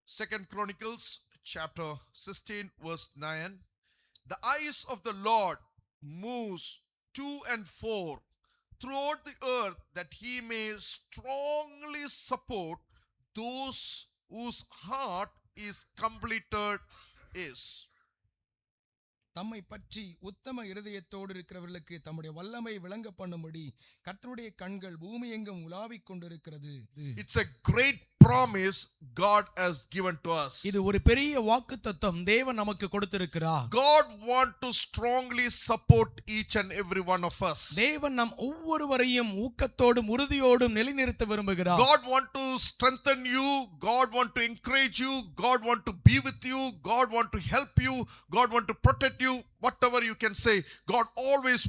2 Chronicles chapter 16 verse 9. The eyes of the Lord moves to and fro throughout the earth, that he may strongly support those whose heart is completed is. தம்மை பற்றி உத்தம இருதயத்தோடு இருக்கிறவர்களுக்கு தம்முடைய வல்லமை விளங்க பண்ணும்படி கர்த்தருடைய கண்கள் பூமி எங்கும் உலாவிக் கொண்டிருக்கிறது. It's a great promise God has given to us. இது ஒரு பெரிய வாக்குத்தத்தம் தேவன் நமக்கு கொடுத்திருக்கிறார். God want to strongly support each and every one of us. தேவன் நம் ஒவ்வொருவரையும் ஊக்கத்தோடும் உறுதியோடும் நிலைநிறுத்த விரும்புகிறார். God want to strengthen you, God want to encourage you, God want to be with you, God want to help you, God want to protect you. Whatever you can say, God always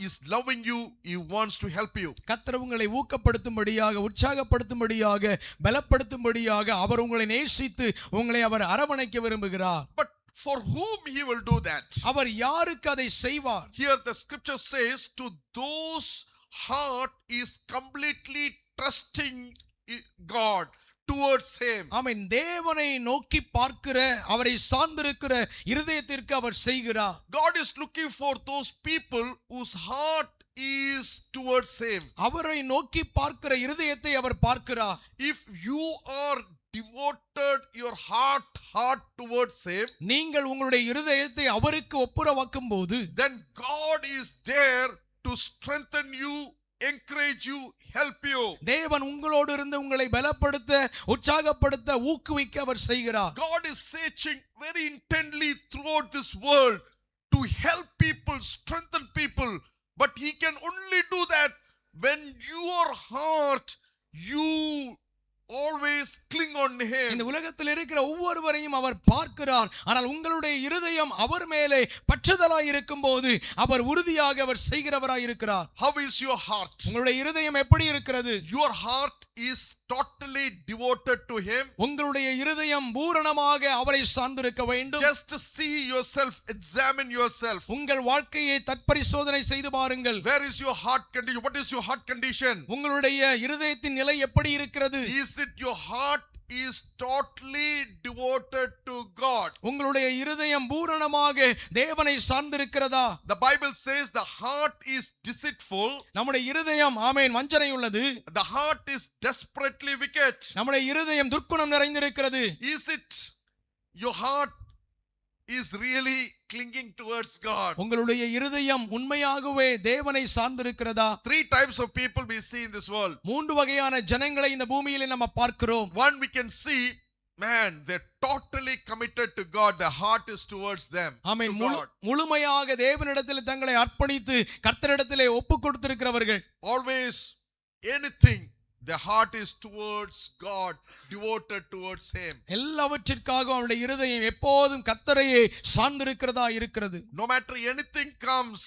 is loving you. He wants to help you. கர்த்தர் உங்களை ஊக்கப்படுத்தும்படியாக, உற்சாகப்படுத்தும்படியாக, பலப்படுத்தும்படியாக அவர் உங்களை நேசித்து உங்களை அவர் அரவணைக்க விரும்புகிறார். But for whom he will do that? அவர் யாருக்கு அதை செய்வார்? Here the scripture says, to those heart is completely trusting God towards him. ஆமென். தேவனை நோக்கி பார்க்கிற, அவரை சார்ந்திருக்கிற இருதயத்திற்கு அவர் செய்கிறார். God is looking for those people whose heart is towards him. அவரை நோக்கி பார்க்கிற இருதயத்தை அவர் பார்க்கிறார். If you are devoted your heart towards him, நீங்கள் உங்களுடைய இருதயத்தை அவருக்கு ஒப்புரவாக்கும்போது, then God is there to strengthen you, encourage you, help you. தேவன் உங்களோடு இருந்து உங்களை பலப்படுத்த, உற்சாகப்படுத்த, ஊக்குவிக்க அவர் செய்கிறார். God is searching very intently throughout this world to help people, strengthen people, but he can only do that when your heart, you always cling on him. இந்த உலகத்தில் இருக்கிற ஒவ்வொருவரையும் அவர் பார்க்கிறார். ஆனால் உங்களுடைய இருதயம் அவர் மேலே பற்றுதலாய் இருக்கும்போது அவர் உறுதியாக அவர் செய்கிறவராய் இருக்கிறார். How is your heart? உங்களுடைய இருதயம் எப்படி இருக்கிறது? Your heart is totally devoted to him. உங்களுடைய இருதயம் பூரணமாக அவரை சார்ந்திருக்க வேண்டும். Just see yourself, examine yourself. உங்கள் வாழ்க்கையை தற்பரிசோதனை செய்து பாருங்கள். Where is your heart condition? What is your heart condition? உங்களுடைய இருதயத்தின் நிலை எப்படி இருக்கிறது? Is it your heart is totally devoted to God? உங்களுடைய இருதயம் பூரணமாக தேவனை சார்ந்திருக்கிறதா? The Bible says the heart is deceitful. நம்முடைய இருதயம் ஆமென் வஞ்சனை உள்ளது. The heart is desperately wicked. நம்முடைய இருதயம் துர்க்குணம் நிறைந்திருக்கிறது. Is it your heart is really clinging towards God? உங்களுடைய இருதயம் உண்மையாகவே தேவனை சார்ந்திருக்கிறதா? 3 types of people we see in this world. மூன்று வகையான ஜனங்களை இந்த பூமியிலே நம்ம பார்க்கிறோம். One, we can see, man, they're totally committed to God. The heart is towards them. Amen. To God. முழுமையாக தேவனிடத்தில் தங்களை அர்ப்பணித்து கர்த்தரிடத்திலே ஒப்பு கொடுத்திருக்கிறவர்கள். Always anything, the heart is towards God, devoted towards him. எல்லாவற்றிற்காக அவருடைய இருதயம் எப்போதும் கர்த்தரையே சார்ந்திருக்கிறதா இருக்கிறது. No matter anything comes,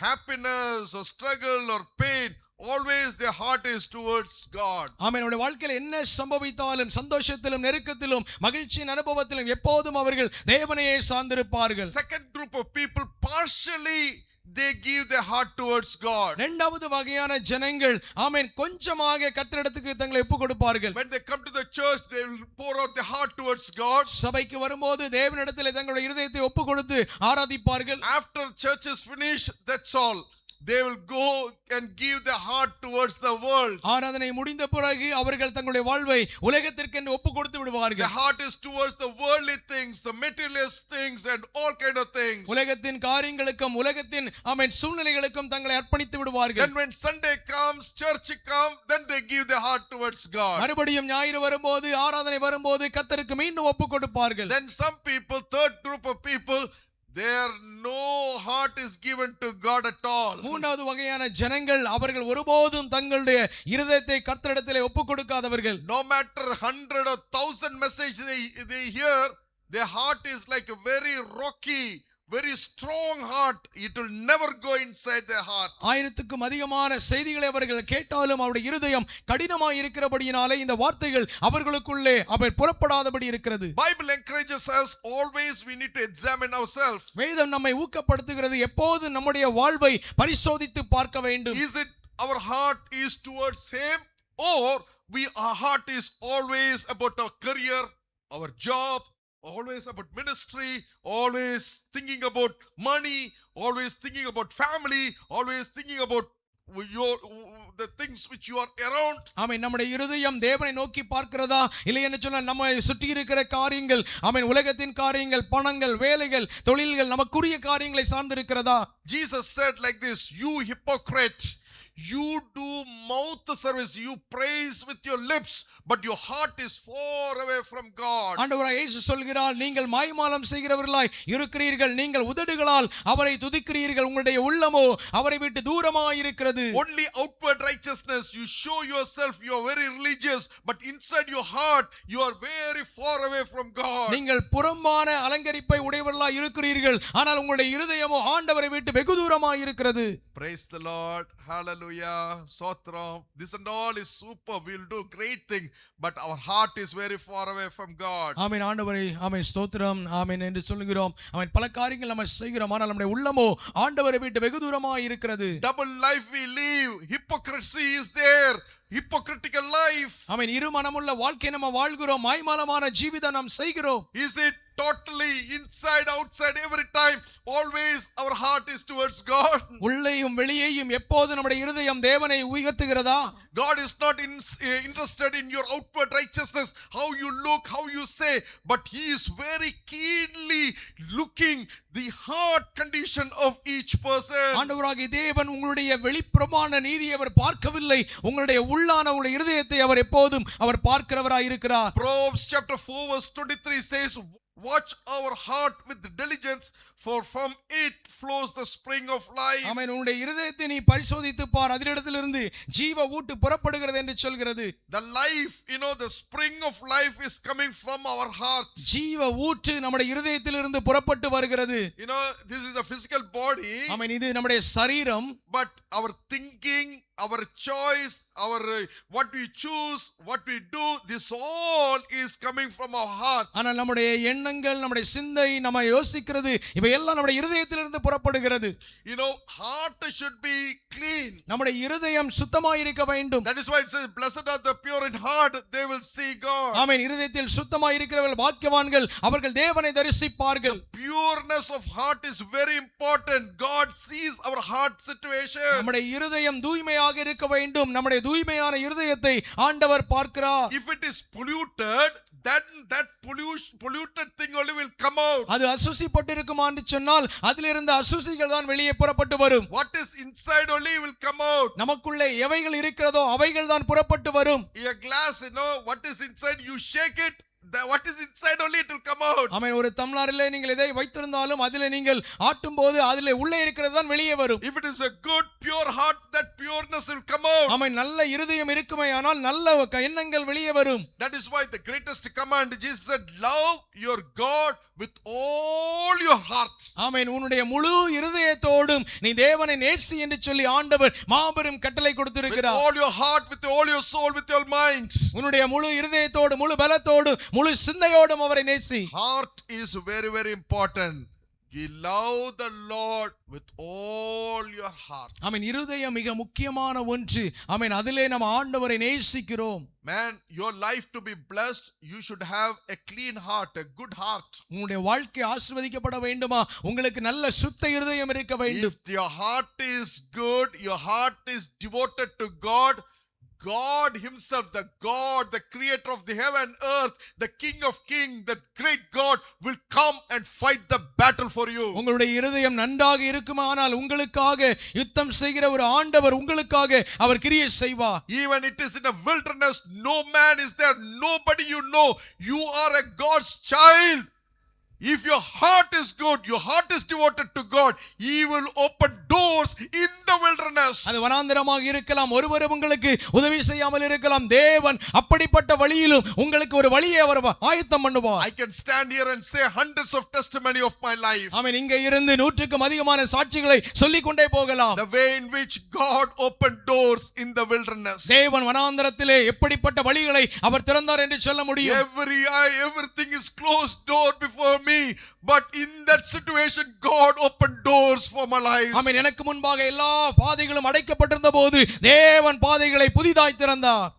happiness or struggle or pain, always their heart is towards God. ஆமென். அவருடைய வாழ்க்கையில் என்ன சம்பவித்தாலும், சந்தோஷத்திலும், நெருக்கத்திலும், மகிழ்ச்சியின் அனுபவத்திலும் எப்போதும் அவர்கள் தேவனையே சார்ந்திருப்பார்கள். Second group of people, partially they give their heart towards God. இரண்டாவது வகையான ஜனங்கள் ஆமென் கொஞ்சமாக கர்த்தரிடத்துக்கு தங்களை ஒப்பு கொடுப்பார்கள். When they come to the church, they will pour out their heart towards God. சபைக்கு வரும்போது தேவனிடத்திலே தங்களுடைய இருதயத்தை ஒப்பு கொடுத்து ஆராதிப்பார்கள். After church is finished, that's all. They will go and give their heart towards the world. ஆராதனை முடிந்த பிறகு அவர்கள் தங்களுடைய வாழ்வை உலகத்திற்கு என்று ஒப்பு கொடுத்து The விடுவார்கள். heart is towards the worldly things, the materialist things and all kind of things. உலகத்தின் காரியங்களுக்கும் உலகத்தின் ஆமென் சூழ்நிலைகளுக்கும் தங்களை அர்ப்பணித்து விடுவார்கள். Then when Sunday comes, church comes, then they give their heart towards God. மறுபடியும் ஞாயிறு வரும்போது, ஆராதனை வரும்போது கர்த்தருக்கு மீண்டும் ஒப்பு கொடுப்பார்கள். Then some people, third group of people, their no heart is given to God at all. மூன்றாவது வகையான ஜனங்கள் அவர்கள் ஒருபோதும் தங்களுடைய இருதயத்தை கர்த்தரிடத்திலே ஒப்பு கொடுக்காதவர்கள். No matter 100 or 1000 message they hear, their heart is like a very rocky, very strong heart. It will never go inside their heart. ஆயிரத்துக்கும் அதிகமான செய்திகளை அவர்கள் கேட்டாலும் அவருடைய இருதயம் கடினமாய் இருக்கிறபடியினாலே இந்த வார்த்தைகள் அவர்களுக்குள்ளே அவர் புறப்படாதபடி இருக்கிறது. Bible encourages us, always we need to examine ourselves. வேதம் நம்மை ஊக்கப்படுத்துகிறது, எப்போது நம்முடைய வாழ்வை பரிசோதித்து பார்க்க வேண்டும். Is it our heart is towards him, or our heart is always about our career, our job, always about ministry, always thinking about money, always thinking about family, always thinking about the things which you are around. ஆமென். நம்முடைய இருதயம் தேவனை நோக்கி பார்க்கிறதா இல்லை என்று சொன்னால் நம்ம சுற்றி இருக்கிற காரியங்கள், ஆமென், உலகத்தின் காரியங்கள், பணங்கள், வேலைகள், தொழில்கள், நமக்குரிய காரியங்களை சார்ந்திருக்கிறதா? Jesus said like this, you hypocrite, you do mouth service, you praise with your lips, but your heart is far away from God. ஆண்டவராய் இயேசு சொல்கிறார், நீங்கள் மாய்மாலம் செய்கிறவர்களாய் இருக்கிறீர்கள், நீங்கள் உதடுகளால் அவரை துதிக்கிறீர்கள், உங்களுடைய உள்ளமோ அவரை விட்டு தூரமாய் இருக்கிறது. Only outward righteousness, you show yourself you are very religious, but inside your heart you are very far away from God. நீங்கள் புறம்பான அலங்கரிப்பை உடையவர்களாய் இருக்கிறீர்கள், ஆனால் உங்களுடைய இருதயமோ ஆண்டவரை விட்டு வெகு தூரமாய் இருக்கிறது. Praise the Lord. Hallelujah. Sotram. This and all is super. We'll do great thing, but our heart is very far away from God. ஆமென். ஆண்டவரே, ஆமென், ஸ்தோத்திரம், ஆமென் என்று சொல்லுகிறோம். ஆமென். பல காரியங்கள் நம்ம செய்கிறோம், ஆனால் நம்முடைய உள்ளமோ ஆண்டவரை விட்டு வெகு தூரமாய் இருக்கிறது. Double life we live. Hypocrisy is there. Hypocritical life. ஆமென். இரு மனமுள்ள வாழ்க்கை நம்ம வாழ்கிறோம், மாய்மாலமான ஜீவிதம் நாம் செய்கிறோம். Is it totally inside, outside, every time? Always our heart is towards God. உள்ளேயும் வெளியேயும் எப்போது நம்முடைய இருதயம் தேவனை உயர்த்துகிறதா? God is not interested in your outward righteousness, how you look, how you say, but He is very keenly looking the heart condition of each person. ஆண்டவராகிய தேவன் உங்களுடைய வெளிப்புறமான நீதியை அவர் பார்க்கவில்லை, உங்களுடைய உள்ளான உங்களுடைய இருதயத்தை அவர் எப்போதும் அவர் பார்க்கிறவராய் இருக்கிறார். Proverbs chapter 4 verse 23 says, watch our heart with diligence, for from it flows the spring of life. ஆமென். உன்னுடைய இருதயத்தை நீ பரிசோதித்து பார், அதிலிருந்து ஜீவ ஊட்டு புறப்படுகிறது என்று சொல்கிறது. The life, the spring of life is coming from our heart. ஜீவ ஊற்று நம்முடைய இருதயத்திலிருந்து புறப்பட்டு வருகிறது. This is a physical body. ஆமென். இது நம்முடைய சரீரம். But our thinking, our choice, our what we choose, what we do, this all is coming from our heart. ஆனால் நம்முடைய எண்ணங்கள், நம்முடைய சிந்தை, நம்ம யோசிக்கிறது, இவையெல்லாம் நம்முடைய இருதயத்திலிருந்து புறப்படுகிறது. Heart should be clean. நம்முடைய இருதயம் சுத்தமாய் இருக்க வேண்டும். That is why it says, blessed are the pure in heart, they will see God. ஆமென். இருதயத்தில் சுத்தமாய் இருக்கிறவர்கள் பாக்கியவான்கள், அவர்கள் தேவனை தரிசிப்பார்கள். Pureness of heart is very important. God sees our heart situation. நம்முடைய இருதயம் தூய்மையாக இருக்க வேண்டும். நம்முடைய தூய்மையான இருதயத்தை ஆண்டவர் பார்க்கிறார். If it is polluted, then that polluted thing only will come out. அது அசுசிப்பட்டிருக்குமா என்று சொன்னால் அதிலிருந்து அசுசிகள் தான் வெளியே புறப்பட்டு வரும். What is inside only will come out. நமக்குள்ளே எவைகள் இருக்கிறதோ அவைகள் தான் புறப்பட்டு வரும். A glass, what is inside, you shake it, what is inside only it will come out. ஆமென். ஒரு டம்ளரிலே நீங்கள் எதை வைத்திருந்தாலும் அதிலே நீங்கள் ஆட்டும்போது அதிலே உள்ளே இருக்கிறது தான் வெளியே வரும். If it is a good pure heart, that pureness will come out. ஆமென். நல்ல இருதயம் இருக்குமேயானால் நல்ல எண்ணங்கள் வெளியே வரும். That is why the greatest command, Jesus said, love your God with all your heart. ஆமென். உன்னுடைய முழு இருதயத்தோடும் நீ தேவனை நேசி என்று சொல்லி ஆண்டவர் மாபெரும் கட்டளை கொடுத்திருக்கிறார். With all your heart, with all your soul, with your mind. உன்னுடைய முழு இருதயத்தோடு, முழு பலத்தோடு, முழு சிந்தையோடும் அவரை நேசி. Heart is very, very important. You love the Lord with all your heart. ஆமென். இருதயம் மிக முக்கியமான ஒன்று. ஆமென். அதிலே நம்ம ஆண்டவரை நேசிக்கிறோம். Man, your life to be blessed, you should have a clean heart, a good heart. உங்களுடைய வாழ்க்கை ஆசீர்வதிக்கப்பட வேண்டுமா, உங்களுக்கு நல்ல சுத்த இருதயம் இருக்க வேண்டும். If your heart is good, your heart is devoted to God, God himself, the God, the creator of the heaven and earth, the King of kings, the great God will come and fight the battle for you. உங்களுடைய இருதயம் நன்றாக இருக்குமானால் உங்களுக்காக யுத்தம் செய்கிற ஒரு ஆண்டவர் உங்களுக்காக அவர் கிரியை செய்வார். Even it is in a wilderness, no man is there, nobody you are a God's child. If your heart is good, your heart is devoted to God, He will open doors in the wilderness. அது வனாந்தரமாக இருக்கலாம், ஒருவரும் உங்களுக்கு உதவி செய்யாமல் இருக்கலாம், தேவன் அப்படிப்பட்ட வழியிலும் உங்களுக்கு ஒரு வழியை அவர் ஆயத்தம் பண்ணுவார். I can stand here and say hundreds of testimony of my life. ஆமென். இங்கே இருந்து 100க்கும் அதிகமான சாட்சிகளை சொல்லிக் கொண்டே போகலாம். The way in which God opened doors in the wilderness. தேவன் வனாந்தரத்திலே எப்படிப்பட்ட வழிகளை அவர் திறந்தார் என்று சொல்ல முடியும். Everything is closed door before me, but in that situation God opened doors for my life. ஆமென். எனக்கு முன்பாக எல்லா பாதைகளும் அடைக்கப்பட்டிருந்த போது தேவன் பாதைகளை புதிதாய் திறந்தார்.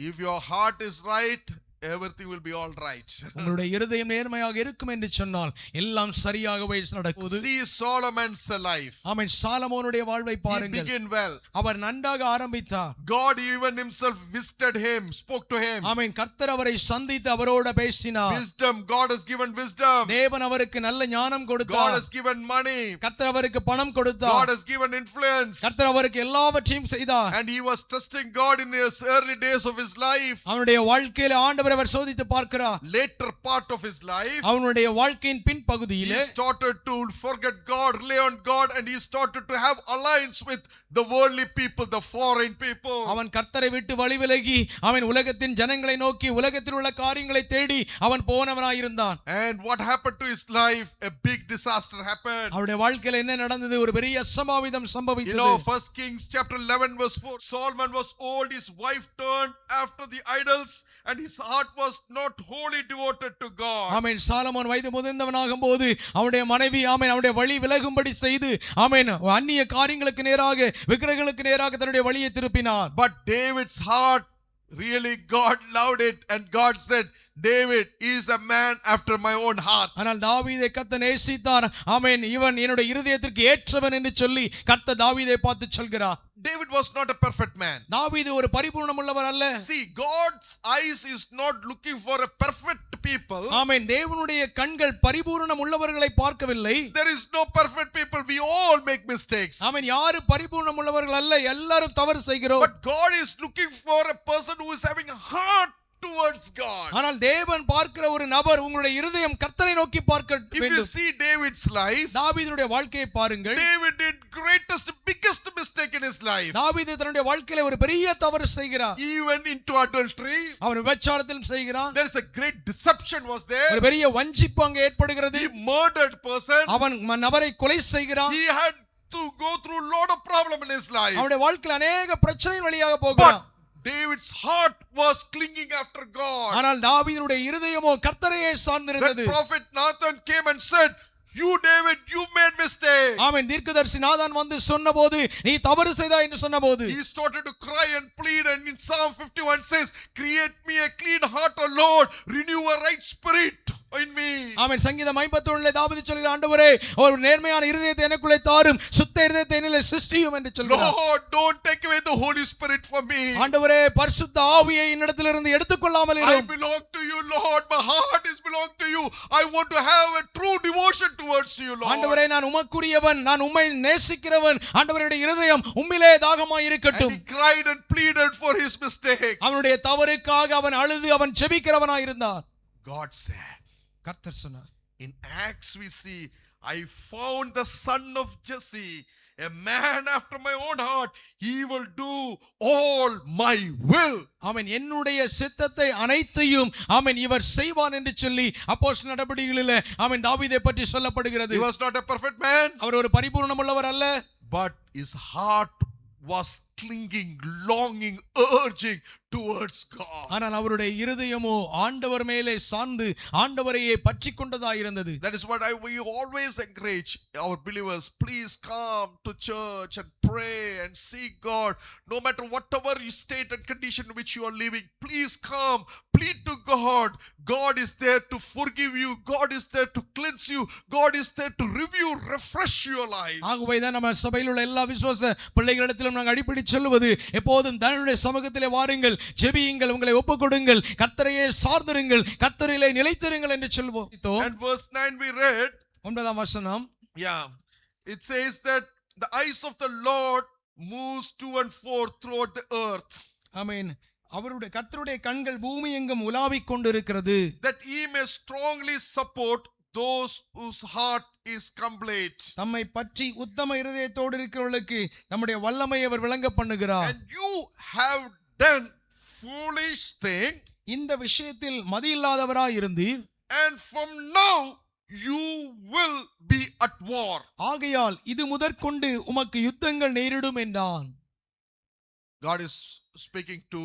If your heart is right, everything will be all right. உங்களுடைய இருதயம் நேர்மையாக இருக்கும் என்று சொன்னால் எல்லாம் சரியாகவே நடக்குது. See Solomon's life. ஆமென். சாலமோனுடைய வாழ்வை He பாருங்கள். began well. அவர் நன்றாக ஆரம்பித்தார். God even himself visited him, spoke to him. ஆமென். கர்த்தர் அவரை சந்தித்து அவரோட பேசினார். Wisdom, God has given wisdom. தேவன் அவருக்கு நல்ல ஞானம் God கொடுத்தார். has given money. கர்த்தர் அவருக்கு பணம் God கொடுத்தார். has given influence. கர்த்தர் அவருக்கு எல்லாவற்றையும் செய்தார். And he was trusting God in his early days of his life. அவனுடைய வாழ்க்கையில ஆண்டவர் அவர் சோதித்து பார்க்கிறார். Later part of his life, அவனுடைய வாழ்க்கையின் பின் he பகுதியிலே started to forget God, rely on God, and he started to have alliance with the worldly people, the foreign people. அவன் கர்த்தரை விட்டு வழி விலகி அவன் உலகத்தின் ஜனங்களை நோக்கி உலகத்தில் உள்ள காரியங்களை தேடி அவன் போனவனாயிருந்தான். And what happened to his life? A big disaster happened. அவனுடைய வாழ்க்கையில என்ன நடந்தது? ஒரு பெரிய அசம்பாவிதம் You சம்பவித்தது. know, 1 Kings chapter 11 verse 4, Solomon was old, his wife turned after the idols, and his heart was not wholly devoted to God. Amen. Solomon வயது முதிர்ந்தவனாகும் போது அவனுடைய மனைவி ஆமென் அவனுடைய வழி விலகும்படி செய்து ஆமென் அந்நிய காரியங்களுக்கு நேராக விக்கிரகங்களுக்கு நேராக தன்னுடைய வழியை திருப்பினார். But David's heart, really God loved it, and God said, David is a man after my own heart. ஆனால் தாவீதை கர்த்தர் நேசித்தார். ஆமென். இவன் என்னுடைய இருதயத்திற்கு ஏற்றவன் என்று சொல்லி கர்த்தர் தாவீதை பார்த்து சொல்கிறார். David was not a perfect man. தாவீது ஒரு பரிபூர்ணம் உள்ளவர் அல்ல. See, God's eyes is not looking for a perfect people. ஆமென். தேவனுடைய கண்கள் பரிபூர்ணம் உள்ளவர்களை பார்க்கவில்லை. There is no perfect people. We all make mistakes. ஆமென். யாரு பரிபூர்ணம் உள்ளவர்கள் அல்ல, எல்லாரும் தவறு செய்கிறோம். But God is looking for a person who is having a heart towards God. ஆனால் தேவன் பார்க்கிற ஒரு நபர் உங்களுடைய இருதயம் கர்த்தரை நோக்கி பார்க்க If you வேண்டும். see David's life, தாவீதுடைய வாழ்க்கையை பாருங்கள். David did biggest mistake in his life. தாவீது தன்னுடைய வாழ்க்கையில ஒரு பெரிய தவறு செய்கிறார். Even into adultery. அவன் விபச்சாரத்திலும் செய்கிறான். There is a great deception was there. ஒரு பெரிய வஞ்சிப்பு அங்கே ஏற்படுகிறது. He murdered person. அவன் நபரை கொலை செய்கிறான். He had to go through a lot of problem in his life. அவனுடைய வாழ்க்கையில் அநேக பிரச்சனைகள் வழியாக போகிறான். David's heart was clinging after God. ஆனால் தாவீதுடைய இருதயமோ கர்த்தரையே When சார்ந்திருந்தது. prophet Nathan came and said, you David, you made mistake. ஆமென். தீர்க்கதரிசி நாதான் வந்து சொன்னபோது நீ தவறு செய்தாய் என்று சொன்னபோது He started to cry and plead, and in Psalm 51 says, create me a clean heart, O Lord, renew a right spirit in me. ஆமென். சங்கீதம் 51ல தாவீது சொல்கிறார், ஆண்டவரே ஒரு நேர்மையான இருதயத்தை எனக்குள்ளே தாரும், சுத்த இருதயத்தை என்னிலே சிருஷ்டியும் என்று சொல்கிறார். Lord, don't take away the Holy Spirit from me. ஆண்டவரே பரிசுத்த ஆவியை என்னிடத்திலிருந்து எடுத்துக்கொள்ளாமல் I இரும். belong to you, Lord. My heart is belong to you. I want to have a true devotion towards you, Lord. ஆண்டவரே நான் உமக்குரியவன், நான் உம்மை நேசிக்கிறவன். ஆண்டவருடைய இருதயம் உம்மிலே தாகமாய் And இருக்கட்டும். he cried and pleaded for his mistake. அவனுடைய தவறுக்காக அவன் அழுது அவன் ஜெபிக்கிறவனாய் இருந்தார். God said, கர்த்தர் சொன்னார். in Acts we see, I found the son of Jesse, a man after my own heart. He will do all my will. ஆமென். என்னுடைய சித்தத்தை அனைத்தையும் ஆமென் இவர் செய்வான் என்று சொல்லி அப்போஸ்தலர் நடபடிகளிலே ஆமென் தாவீதை பற்றி சொல்லப்படுகிறது. He was not a perfect man, அவர் ஒரு பரிபூர்ணம் உள்ளவர் அல்ல. but his heart was clinging, longing, urging towards God. ஆனால் அவருடைய இருதயமோ ஆண்டவர் மேலே சார்ந்து ஆண்டவரையே பற்றிக் கொண்டதாய் இருந்தது. That is what we always encourage our believers. Please come to church and pray and seek God. No matter whatever state and condition in which you are living, please come, plead to God. God is there to forgive you. God is there to cleanse you. God is there to review, refresh your lives. ஆகவேதான் நம்ம சபையில் உள்ள எல்லா விசுவாச பிள்ளைகளிடத்திலும் நாங்கள் அடிப்படை சொல்லுவது, எப்போதும் தன்னுடைய சமூகத்திலே வாருங்கள், ஜெபியுங்கள், உங்களை ஒப்புக்கொடுங்கள், கர்த்தரையே சார்ந்திருங்கள், கர்த்தரிலே நிலைத்திருங்கள் என்று சொல்வோம். And verse 9 we read, 9ஆம் வசனம், it says that the eyes of the Lord moves to and fro throughout the earth. ஆமென். அவருடைய கர்த்தருடைய கண்கள் பூமி எங்கும் உலாவிக் கொண்டிருக்கிறது. That he may strongly support those whose heart is complete. தம்மை பற்றி உத்தம இருதயத்தோடு இருக்கிறவர்களுக்கு நம்முடைய வல்லமையை அவர் விளங்க பண்ணுகிறார். And you have done foolish thing, இந்த விஷயத்தில் மதியில்லாதவராய் இருந்தீர். and from now you will be at war. ஆகையால் இது முதற்கொண்டு உமக்கு யுத்தங்கள் நேரிடும் என்றான். God is speaking to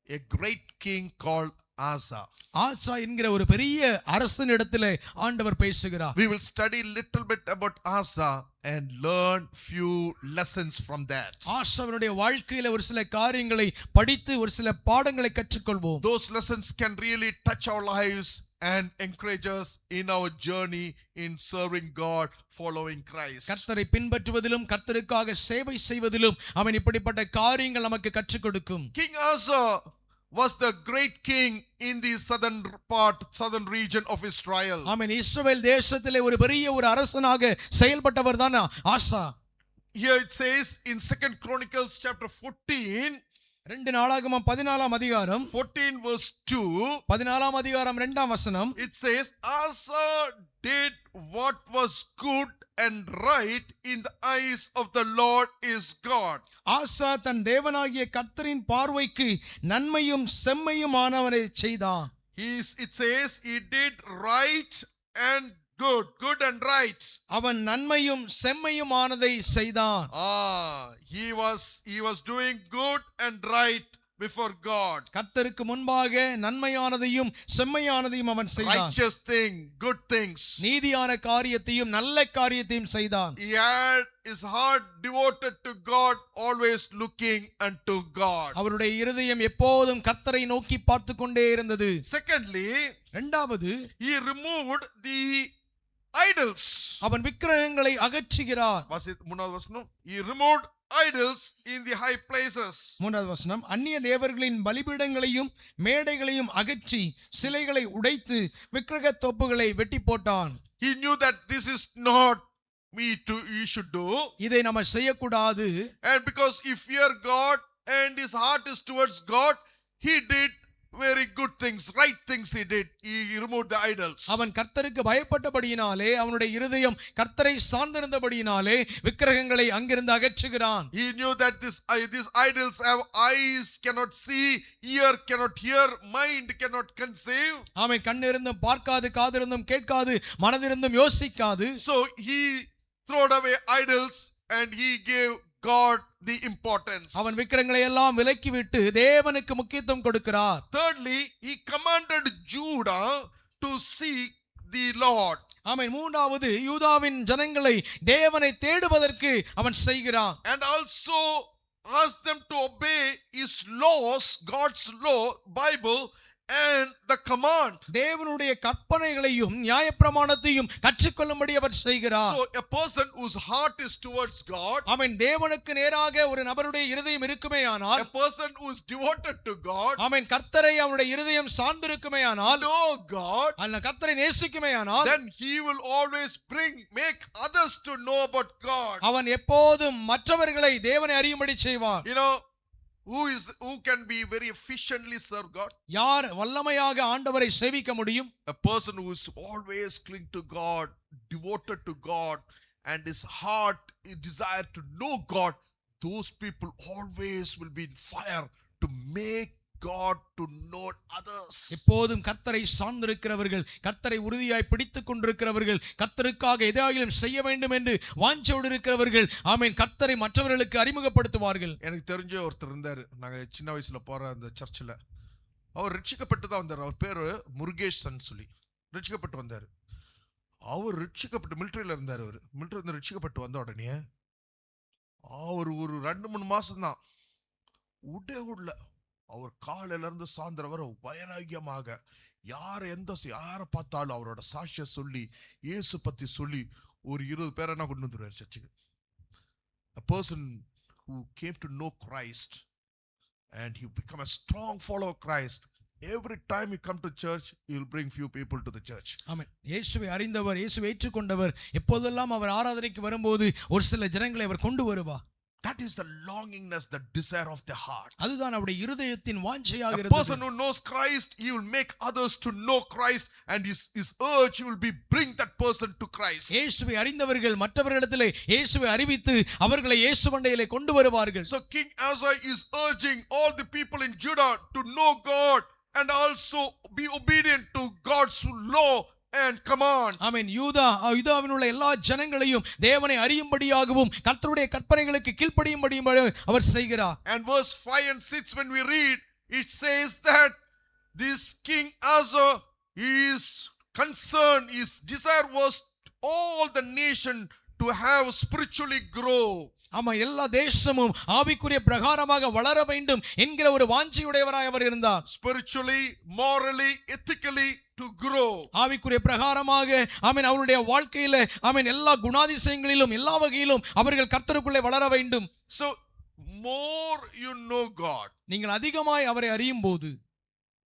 a great king called Asa. ஆசா என்கிற ஒரு பெரிய அரசனிடத்திலே ஆண்டவர் பேசுகிறார். We will study little bit about Asa and learn few lessons from that. ஆசாவினுடைய வாழ்க்கையில ஒரு சில காரியங்களை படித்து ஒரு சில பாடங்களை கற்றுக்கொள்வோம். Those lessons can really touch our lives and encourage us in our journey in serving God, following Christ. கர்த்தரை பின்பற்றுவதிலும் கர்த்தருக்காக சேவை செய்வதிலும் அவன் இப்படிப்பட்ட காரியங்கள் நமக்கு கற்றுக் கொடுக்கும். King Asa was the great king in the southern region of Israel. ஆமென். இஸ்ரவேல் தேசத்திலே ஒரு பெரிய ஒரு அரசனாக செயல்பட்டவர் தான் ஆசா. Here it says in 2 Chronicles chapter 14, 2 நாளாகமம் 14ஆம் அதிகாரம் 14 verse 2, 14ஆம் அதிகாரம் 2ஆம் வசனம், it says Asa did what was good and right in the eyes of the Lord his God. ஆசா தன் தேவனாகிய கர்த்தரின் பார்வைக்கு நன்மையும் செம்மையுமானவரை செய்தான். It says he did right and good and right. அவன் நன்மையும் செம்மையுமானதை செய்தான். He was doing good and right before God. கர்த்தருக்கு முன்பாக நன்மையானதையும் செம்மையானதையும் அவன் செய்தான். Righteous thing, good things. நீதியான காரியத்தையும் நல்ல காரியத்தையும் செய்தான். He had his heart devoted to God, always looking unto God. அவருடைய இருதயம் எப்போதும் கர்த்தரை நோக்கி பார்த்து கொண்டே இருந்தது. Secondly, இரண்டாவது, he removed the idols. அவன் விக்கிரகங்களை அகற்றுகிறார். Was it மூணாவது வசனம்? He removed idols in the high places. மூன்றாவது வசனம், அந்நிய தேவர்களின் பலிபீடங்களையும் மேடைகளையும் அகற்றி சிலைகளை உடைத்து விக்கிரக தோப்புகளை வெட்டி போட்டான். He knew that this is not he should do. இதை நம்ம செய்யக்கூடாது. And because he feared God and his heart is towards God, he did very good things, right things he did. He removed the idols. அவன் கர்த்தருக்கு பயப்பட்டபடியினாலே, அவனுடைய இருதயம் கர்த்தரை சார்ந்திருந்தபடியினாலே விக்கிரகங்களை அங்கிருந்து அகற்றுகிறான். He knew that these idols have eyes, cannot see, ear cannot hear, mind cannot conceive. அவன் கண்ணிருந்தும் பார்க்காது, காதிருந்தும் கேட்காது, மனதிருந்தும் யோசிக்காது. So he threw away idols and he gave God the importance. அவன் விக்கிரகங்களை எல்லாம் விலக்கிவிட்டு தேவனுக்கு முக்கியத்துவம் கொடுக்கிறார். Thirdly, he commanded Judah to seek the Lord. அவன் மூன்றாவது யூதாவின் ஜனங்களை தேவனை தேடுவதற்கு அவன் செய்கிறான். And also asked them to obey his laws, God's law, Bible, and the command. தேவனுடைய கற்பனைகளையும் நியாயப்பிரமாணத்தையும் கற்றுக்கொள்ளும்படி அவர் செய்கிறார். So a person whose heart is towards God, அவன் தேவனுக்கு நேராக ஒரு நபருடைய இருதயம் இருக்குமேயானால், a person who is devoted to God, அவன் கர்த்தரை அவனுடைய இருதயம் சார்ந்திருக்குமேயானால், know God, அல்ல கர்த்தரை நேசிக்குமேயானால், then he will always make others to know about God. அவன் எப்போதும் மற்றவர்களை தேவனை அறியும்படி செய்வான். You know, who can be very efficiently serve God? யார் வல்லமையாக ஆண்டவரை சேவிக்க முடியும்? A person who is always cling to God, devoted to God, and his heart is desire to know God. Those people always will be in fire to make God to know others. எப்போதும் கர்த்தரை சார்ந்திருக்கிறவர்கள், கர்த்தரை உறுதியாய் பிடித்துக் கொண்டிருக்கிறவர்கள், கர்த்தருக்காக எதையாகிலும் செய்ய வேண்டும் என்று வாஞ்சையோடு இருக்கிறவர்கள், ஆமென், கர்த்தரை மற்றவர்களுக்கு அறிமுகப்படுத்துவார்கள். எனக்கு தெரிஞ்ச ஒருத்தர் இருந்தாரு, நாங்க சின்ன வயசுல போற அந்த சர்ச்சில். அவர் ரட்சிக்கப்பட்டு தான் வந்தார். அவர் பேரு முருகேசன் சொல்லி ரட்சிக்கப்பட்டு வந்தார். அவர் ரட்சிக்கப்பட்டு மிலிட்டரியில இருந்தார். அவர் மிலிட்டரி ரட்சிக்கப்பட்டு வந்த உடனே அவர் ஒரு 2-3 மாசம் தான் உள்ள அவர் காலையில இருந்து சாயந்தரம் வரை வைராகியமாக யாரை பார்த்தாலும் அவரோட சாட்சிய சொல்லி இயேசு பத்தி சொல்லி ஒரு 20 பேரை கொண்டு வந்துருவார் சர்ச்சுக்கு. A person who came to know Christ and he become a strong follower of Christ. Every time he come to church, he will bring few people to the church. ஆமென். இயேசுவை அறிந்தவர், இயேசுவை ஏற்றுக்கொண்டவர், எப்போதெல்லாம் அவர் ஆராதனைக்கு வரும்போது ஒரு சில ஜனங்களை அவர் கொண்டு வருவார். That is the longingness, the desire of the heart. அதுதான் அவருடைய இருதயத்தின் வாஞ்சையாக A இருந்தது. person who knows Christ, he will make others to know Christ, and his urge will be bring that person to Christ. இயேசுவை அறிந்தவர்கள் மற்றவர்களிடத்திலே இயேசுவை அறிவித்து அவர்களை இயேசுவண்டையிலே கொண்டு வருவார்கள். So King Asa is urging all the people in Judah to know God and also be obedient to God's law and command. ஆமென். யூதாவின் உள்ள எல்லா ஜனங்களையும் தேவனை அறியும்படியாகவும் கர்த்தருடைய கற்பனைகளுக்கு கீழ்ப்படியும்படியும் அவர் செய்கிறார். And verse 5 and 6 when we read, it says that this King Asa, his concern, his desire was all the nation to have spiritually grow. ஆமா, எல்லா தேசமும் ஆவிக்குரிய பிரகாரமாக வளர வேண்டும் என்கிற ஒரு வாஞ்சையுடையவராய் அவர் இருந்தார். Spiritually, morally, ethically to grow. ஆவிக்குரிய பிரகாரமாக ஆமென் அவருடைய வாழ்க்கையில ஆமென் எல்லா குணாதிசயங்களிலும் எல்லா வகையிலும் அவர்கள் கர்த்தருக்குள்ளே வளர வேண்டும். So more you know God, நீங்கள் அதிகமாய் அவரை அறியும் போது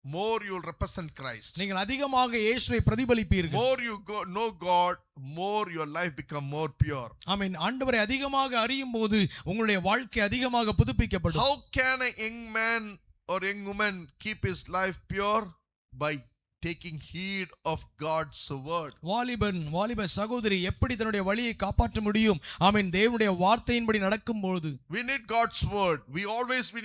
more you will represent Christ. நீங்கள் அதிகமாக இயேசுவை பிரதிபலிப்பீர்கள். More you know God, more your life become more pure. ஆமென். ஆண்டவரை அதிகமாக அறியும் போது உங்களுடைய வாழ்க்கை அதிகமாக புதுப்பிக்கப்படும். How can a young man or young woman keep his life pure? By taking heed of God's word. வாலிப சகோதரி எப்படி தன்னுடைய வழியை காப்பாற்ற முடியும்? ஆமென். தேவனுடைய வார்த்தையின்படி நடக்கும்போது We need God's word. We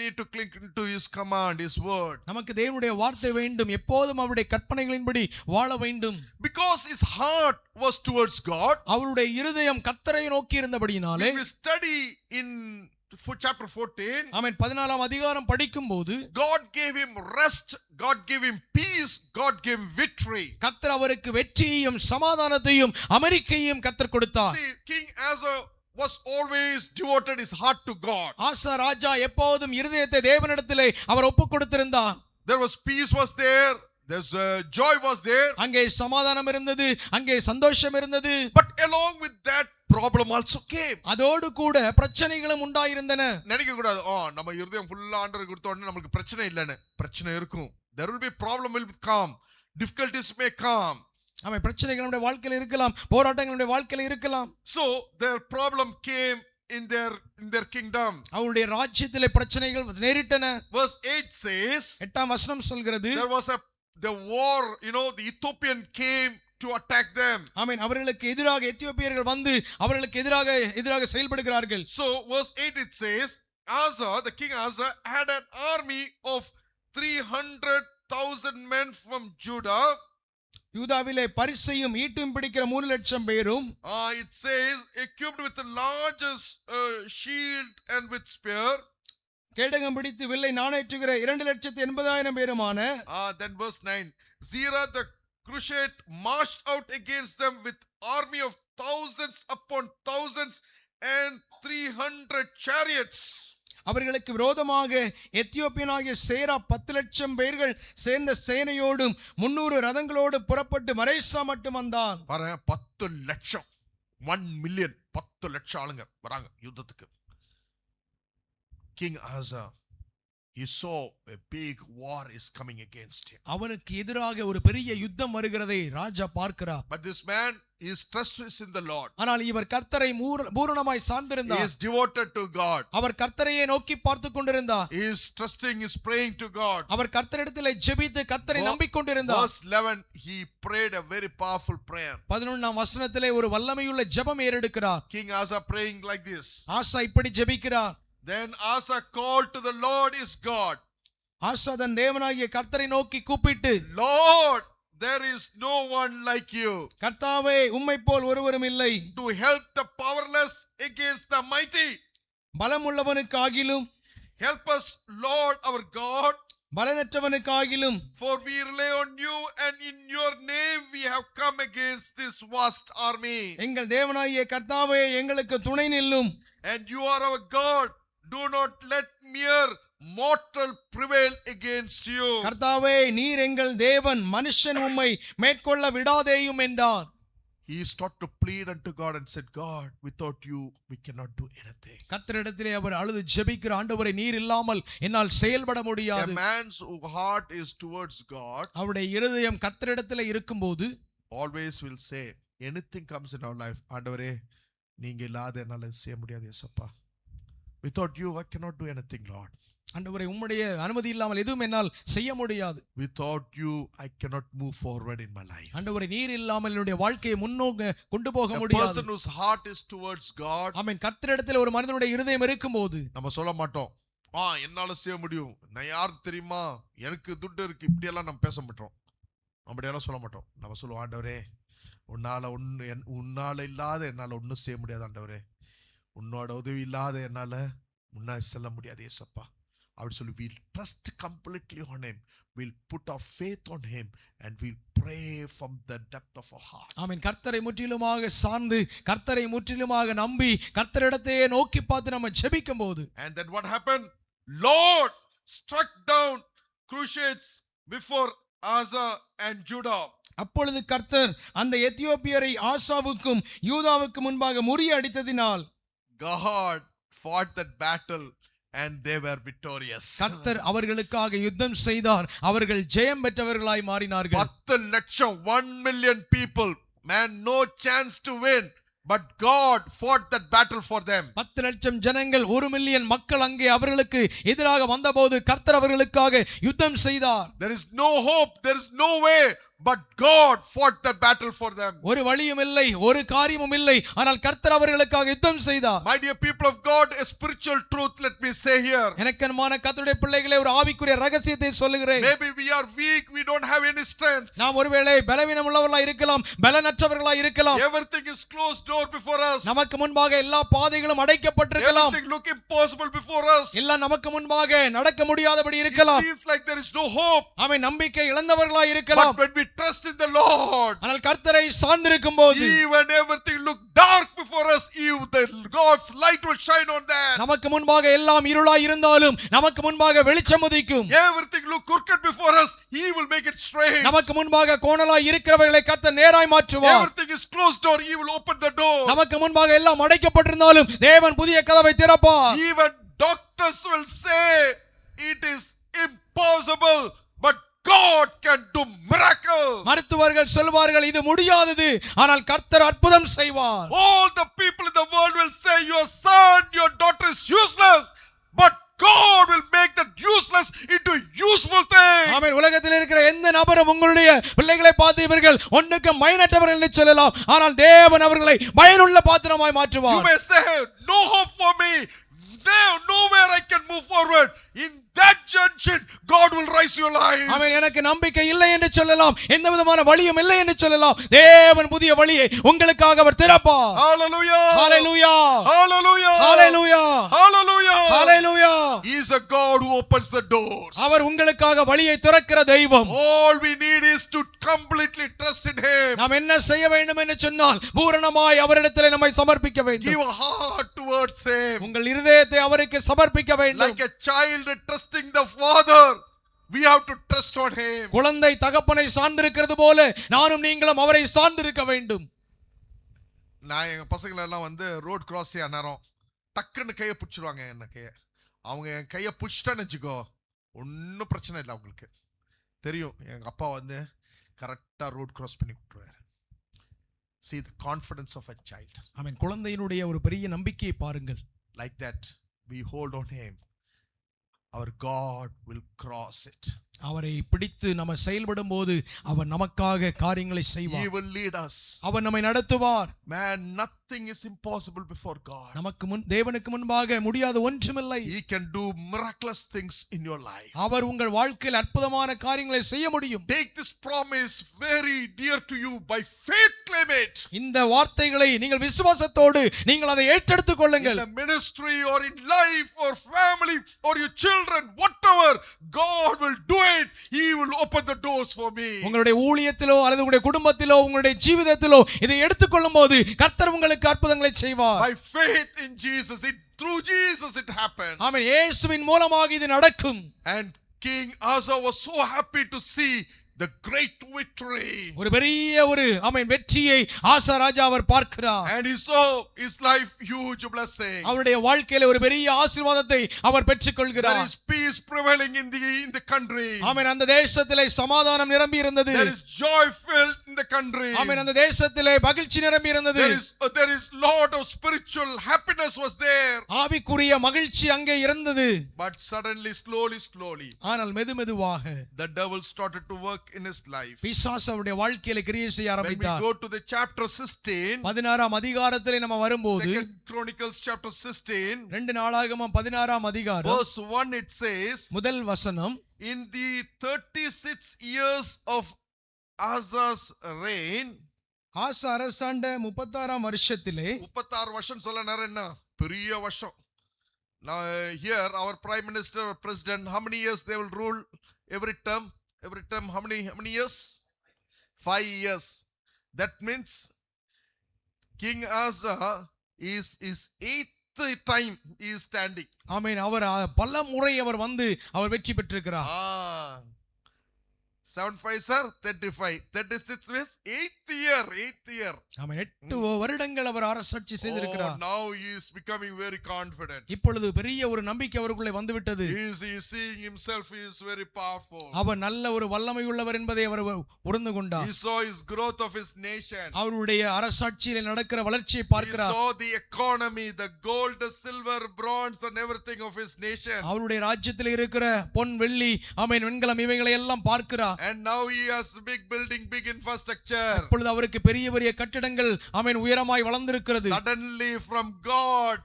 need to cling to his command, his word. நமக்கு தேவனுடைய வார்த்தை வேண்டும். எப்போதும் அவருடைய கற்பனைகளின்படி வாழ வேண்டும். Because his heart was towards God. அவருடைய இருதயம் கர்த்தரை நோக்கி இருந்தபடியினாலே we study in chapter 14. ஆமென். 14ஆம் அதிகாரம் படிக்கும்போது God gave him rest, God gave him peace, God gave him victory. கர்த்தர் அவருக்கு வெற்றியையும் சமாதானத்தையும் அமெரிக்கையும் கர்த்தர் கொடுத்தார். See, King Asa was always devoted his heart to God. ஆசா ராஜா எப்போதும் இருதயத்தை தேவனிடத்திலே அவர் ஒப்புக் கொடுத்திருந்தார். There was peace was there, there's joy was there. அங்கே சமாதானம் இருந்தது, அங்கே சந்தோஷம் இருந்தது. But along with that problem also came. அதோடு கூட பிரச்சனைகளும் உண்டாயிருந்தன. நினைக்க கூடாது நம்ம இருதயம் ஃபுல்லா ஆண்டவருக்கு கொடுத்த உடனே நமக்கு பிரச்சனை இல்லைன்னு. பிரச்சனை இருக்கும். There will be problem will come, difficulties may come. ஆமென். பிரச்சனைகள் நம்முடைய வாழ்க்கையில இருக்கலாம், போராட்டங்கள் நம்முடைய வாழ்க்கையில இருக்கலாம். So their problem came in their kingdom. அவருடைய ராஜ்யத்திலே பிரச்சனைகள் நேரிட்டன. Verse 8 says, 8ஆம் வசனம் சொல்கிறது, there was the war, the Ethiopian came to attack them. ஆமென். அவர்களுக்கு எதிராக எத்தியோப்பியர்கள் வந்து அவர்களுக்கு எதிராக செயல்படுகிறார்கள். So verse 8 it says, the king Asa had an army of 300,000 men from Judah. யூதாவிலே பரிசையும் ஈட்டும் பிடிக்கிற 3,00,000 பேரும், it says equipped with the largest shield and with spear. கேடகம் பிடித்து வில்லை நாணேற்றுகிற 2,80,000 பேருமான. Then verse 9, Zerah the Cushite marched out against them with army of thousands upon thousands and 300 chariots. அவர்களுக்கு விரோதமாக எத்தியோப்பியனாகிய சேரா 10,00,000 பேர்கள் சேர்ந்த சேனையோடும் 300 ரதங்களோடு புறப்பட்டு மரேசா மட்டும் வந்தான். பாருங்க, 10 லட்சம், 1 மில்லியன், 10 லட்சம் ஆளுங்க வராங்க யுத்தத்துக்கு. King Asa, he saw a big war is coming against him. அவனுக்கு எதிராக ஒரு பெரிய யுத்தம் வருகிறதை ராஜா பார்க்கிறார். But this man, his trust is in the Lord. ஆனால் இவர் கர்த்தரை பூரணமாய் சார்ந்திருந்தார். He is devoted to God. அவர் கர்த்தரையே நோக்கி பார்த்து கொண்டிருந்தார். He is trusting, is praying to God. அவர் கர்த்தரிடத்திலே ஜெபித்து கர்த்தரை நம்பிக்கொண்டிருந்தார். Verse 11, he prayed a very powerful prayer. 11ஆம் வசனத்திலே ஒரு வல்லமையுள்ள ஜெபம் ஏறெடுக்கிறார். King Asa praying like this. ஆசா இப்படி ஜெபிக்கிறார். Then Asa called to the Lord his God. ஆசா தன் தேவனாகிய கர்த்தரை நோக்கி கூப்பிட்டு, Lord, there is no one like you. கர்த்தாவே, உம்மை போல் ஒருவரும் இல்லை. To help the powerless against the mighty. பலமுள்ளவனுக்காகிலும், help us, Lord our God. பலனற்றவனுக்காகிலும், for we rely on you and in your name we have come against this vast army. எங்கள் தேவனாகிய கர்த்தாவே, எங்களுக்கு துணை நில்லும். And you are our God. Do not let mere mortal prevail against you. கர்த்தாவே, நீர் எங்கள் தேவன், மனுஷன் உம்மை மேற்கொள்ள விடாதேயும் என்றார். He started to plead unto God and said, God, without you we cannot do anything. கர்த்தரிடத்திலே அவர் அழுது ஜெபிக்கிற, ஆண்டவரே, நீர் இல்லாமல் என்னால் செயல்பட முடியாது. A man's heart is towards God. அவருடைய இருதயம் கர்த்தரிடத்திலே இருக்கும்போது always will say, anything comes in our life, ஆண்டவரே, நீங்க இல்லாத என்னால செய்ய முடியாது இயேசுப்பா. Without you I cannot do anything, Lord. ஆண்டவரே, உம்முடைய அனுமதி இல்லாமல் எதுவும் என்னால் செய்ய முடியாது. Without you I cannot move forward in my life. ஆண்டவரே, நீர் இல்லாமல் என்னுடைய வாழ்க்கையை முன்னோக்கி கொண்டு போக முடியாது. A person whose heart is towards God. ஆமென். கர்த்தரிடத்தில் ஒரு மனிதனுடைய இருதயம் இருக்கும்போது நம்ம சொல்ல மாட்டோம், என்னால செய்ய முடியும், நான் யார் தெரியுமா, எனக்கு துட்டு இருக்கு, இப்படி எல்லாம் நம்ம பேச மாட்டோம். அப்படியெல்லாம் சொல்ல மாட்டோம். நம்ம சொல்லுவோம், ஆண்டவரே, உன்னால இல்லாத என்னால ஒன்னும் செய்ய முடியாது ஆண்டவரே. உன்னோட உதவி இல்லாத என்னால முன்னாடி செல்ல முடியாது ஏசப்பா. அப்படி சொல்லி we'll trust completely on him, we'll put our faith on him, and we'll pray from the depth of our heart. ஆமென். கர்த்தரை முற்றிலுமாக சார்ந்து கர்த்தரை முற்றிலுமாக நம்பி கர்த்தரிடத்தையே நோக்கி பார்த்து நம்ம ஜெபிக்கும்போது And then what happened? Lord struck down Crusades before Asa and Judah. அப்பொழுது கர்த்தர் அந்த எத்தியோப்பியரை ஆசாவுக்கும் யூதாவுக்கும் முன்பாக முறியடித்ததினால் God fought that battle and they were victorious. கர்த்தர் அவர்களுக்காக யுத்தம் செய்தார், அவர்கள் ஜெயம் பெற்றவர்களாய் மாறினார்கள். 10 லட்சம் 1 million people, man, no chance to win, but God fought that battle for them. 10 லட்சம் ஜனங்கள், 1 மில்லியன் மக்கள் அங்கே அவர்களுக்கு எதிராக வந்தபோது கர்த்தர் அவர்களுக்காக யுத்தம் செய்தார். There is no hope, there is no way, but God fought that battle for them. ஒரு வழியும் இல்லை, ஒரு காரியமும் இல்லை, ஆனால் கர்த்தர் அவர்களுக்காக யுத்தம் செய்தார். My dear people of God, a spiritual truth let me say here. எனக்கன்பான கர்த்தருடைய பிள்ளைகளே, ஒரு ஆவிக்குரிய ரகசியத்தை சொல்லுகிறேன். Maybe we are weak, we don't have any strength. நாம் ஒருவேளை பலவீனம் உள்ளவர்களாய் இருக்கலாம், பலனற்றவர்களாய் இருக்கலாம். Everything is closed door before us. நமக்கு முன்பாக எல்லா பாதைகளும் அடைக்கப்பட்டிருக்கலாம். Everything look impossible before us. எல்லாம் நமக்கு முன்பாக நடக்க முடியாதபடி இருக்கலாம். It seems like there is no hope. ஆமென். நம்பிக்கை இழந்தவர்களாய் இருக்கலாம். But when we trust in the Lord, ஆனால் கர்த்தரை சார்ந்திருக்கும் போது even everything look dark before us, even the God's light will shine on that. நமக்கு முன்பாக எல்லாம் இருளாய் இருந்தாலும் நமக்கு முன்பாக வெளிச்சம் உதிக்கும். Everything look crooked before us, He will make it straight. நமக்கு முன்பாக கோணலாய் இருக்கிறவர்களை கர்த்தர் நேராய் மாற்றுவார். Everything is closed door, He will open the door. நமக்கு முன்பாக எல்லாம் அடைக்கப்பட்டிருந்தாலும் தேவன் புதிய கதவை திறப்பார். Even doctors will say it is impossible, but God can do miracle. மருத்துவர்கள் சொல்வார்கள் இது முடியாதது, ஆனால் கர்த்தர் அற்புதம் செய்வார். All the people in the world will say your son, your daughter is useless, but God will make that useless into useful thing. ஆமென். உலகத்தில் இருக்கிற எந்த நபரும் உங்களுடைய பிள்ளைகளை பார்த்து இவர்கள் ஒண்ணுக்கு பயனற்றவர்கள் என்று சொல்லலாம், ஆனால் தேவன் அவர்களை பயனுள்ள பாத்திரமாய் மாற்றுவார். You may say no hope for me, nowhere I can move forward. In that junction, God will rise your lives. ஆமென். எனக்கு நம்பிக்கை இல்லை என்று சொல்லலாம், எந்த விதமான வழியும் இல்லை என்று சொல்லலாம், தேவன் புதிய வழியை உங்களுக்காக அவர் திறப்பார். Hallelujah. Hallelujah. Hallelujah. Hallelujah. Hallelujah. Hallelujah. He is a God who opens the doors. அவர் உங்களுக்காக வழியை திறக்கிற தெய்வம். All we need is to completely trust in Him. நாம் என்ன செய்ய வேண்டும் என்று சொன்னால் பூரணமாய் அவரிடத்தில் நம்மை சமர்ப்பிக்க வேண்டும். Give a heart towards Him. உங்கள் இருதயத்தை அவருக்கு சமர்ப்பிக்க வேண்டும். Like a child trusting the father, we have to trust on Him. குழந்தை தகப்பனை சார்ந்திருக்கிறது போல நானும் நீங்களும் அவரை சார்ந்திருக்க வேண்டும். நான் எங்க பசங்களை எல்லாம் வந்து ரோட் கிராஸ் செய்ய நேரம் டக்குன்னு கையை பிடிச்சிருவாங்க. என்ன கையை அவங்க என் கையை பிடிச்சிட்டான்னு வச்சுக்கோ, ஒன்றும் பிரச்சனை இல்லை. அவங்களுக்கு தெரியும் எங்க அப்பா வந்து கரெக்டாக ரோட் கிராஸ் பண்ணி விட்டுருவாரு. See the confidence of a child. ஆமென். குழந்தையினுடைய ஒரு பெரிய நம்பிக்கையை பாருங்கள். Like that we hold on Him, our God will cross it. அவரை பிடித்து நம்ம செயல்படும் போது அவர் நமக்காக காரியங்களை He செய்வார். will lead us. அவர் நம்மை நடத்துவார். Man, nothing is impossible before God. நமக்கு முன் தேவனுக்கு முன்பாக முடியாத ஒன்றுமில்லை. He can do miraculous things in your life. அவர் உங்கள் வாழ்க்கையில் அற்புதமான காரியங்களை செய்ய முடியும். Take this promise very dear to you, by faith claim it. இந்த வார்த்தைகளை நீங்கள் விசுவாசத்தோடு நீங்கள் அதை ஏற்றெடுத்துக் In கொள்ளுங்கள். the ministry or in life or family or your children, whatever, God will do it. He will open the doors for me. உங்களுடைய ஊழியத்திலோ அல்லது உங்களுடைய குடும்பத்திலோ உங்களுடைய ஜீவிதத்திலோ இதை எடுத்துக்கொள்ளும் போது கர்த்தர் உங்களுக்கு அற்புதங்களை செய்வார். By faith in Jesus, through Jesus it happens. ஆமென். இயேசுவின் மூலமாக இது நடக்கும். And King Asa was so happy to see the great victory. ஒரு பெரிய ஒரு ஆமென் வெற்றியை ஆசா ராஜா அவர் பார்க்கிறார். And he saw his life huge blessing. அவருடைய வாழ்க்கையில ஒரு பெரிய ஆசீர்வாதத்தை அவர் பெற்றுக்கொள்கிறார். There is peace prevailing in the country. ஆமென். அந்த தேசத்திலே சமாதானம் நிரம்பி இருந்தது. There is joy filled in the country. ஆமென். அந்த தேசத்திலே மகிழ்ச்சி நிரம்பி இருந்தது. There is lot of spiritual happiness was there. ஆவிக்குரிய மகிழ்ச்சி அங்கே இருந்தது. But suddenly, slowly, ஆனால் மெதுமெதுவாக the devil started to work in his life. பிசாசு அவருடைய வாழ்க்கையில கிரியை செய்ய When we ஆரம்பித்தார். go to the chapter 16, 16ஆம் அதிகாரத்திலே நம்ம வரும்போது 2 Chronicles chapter 16, 2 நாளாகமம் 16ஆம் அதிகாரம் verse 1, it says, முதல் வசனம், in the 36 years of Asa's reign, ஆசா அரசாண்ட 36ஆம் வருஷத்திலே 36 வருஷம் சொல்ல நேரம் என்ன பெரிய வருஷம். Now here our prime minister or president, how many years they will rule every term? Every term, how many years? 5 years. That means King Asa is 8th time he is standing. ஆமென். அவர் பல முறை அவர் வந்து அவர் வெற்றி பெற்றிருக்கிறார். 7 5 sir 35 36 means 8th year. ஆமென். 8 வருடங்கள் அவர் அரசாட்சி செய்திருக்கிறார். Now he is becoming very confident. இப்பொழுது பெரிய ஒரு நம்பிக்கை அவருக்குள்ளே வந்துவிட்டது. He is seeing himself, he is very powerful. அவர் நல்ல ஒரு வல்லமை உள்ளவர் என்பதை அவர் உணர்ந்து கொண்டார். He saw his growth of his nation. அவருடைய அரசாட்சியில் நடக்கிற வளர்ச்சியை He பார்க்கிறார். saw the economy, the gold, the silver, bronze and everything of his nation. அவருடைய ராஜ்யத்தில் இருக்கிற பொன் வெள்ளி ஆமென் வெண்கலம் இவைகளை எல்லாம் பார்க்கிறார். And now he has big building, big infrastructure. இப்பொழுது அவருக்கு பெரிய பெரிய கட்டிடங்கள் ஆமென் உயரமாய் வளர்ந்திருக்கிறது. Suddenly from God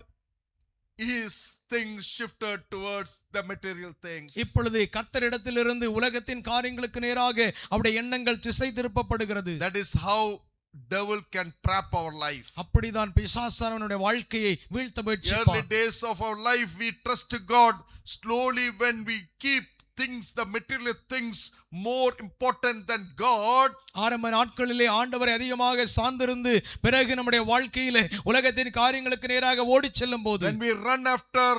his things shifted towards the material things. இப்பொழுது கர்த்தரிடத்திலிருந்து உலகத்தின் காரியங்களுக்கு நேராக அவருடைய எண்ணங்கள் திசை திருப்பப்படுகிறது. That is how devil can trap our life. அப்படிதான் பிசாசானவனுடைய வாழ்க்கையை வீழ்த்த Early முயற்சிப்பான். days of our life we trust God. Slowly when we keep things, the material things more important than God, ஆரம்ப நாட்களிலே ஆண்டவரை அதிகமாக சார்ந்திருந்து பிறகு நம்முடைய வாழ்க்கையிலே உலகத்தின் காரியங்களுக்கு நேராக ஓடிச் செல்லும் போது when we run after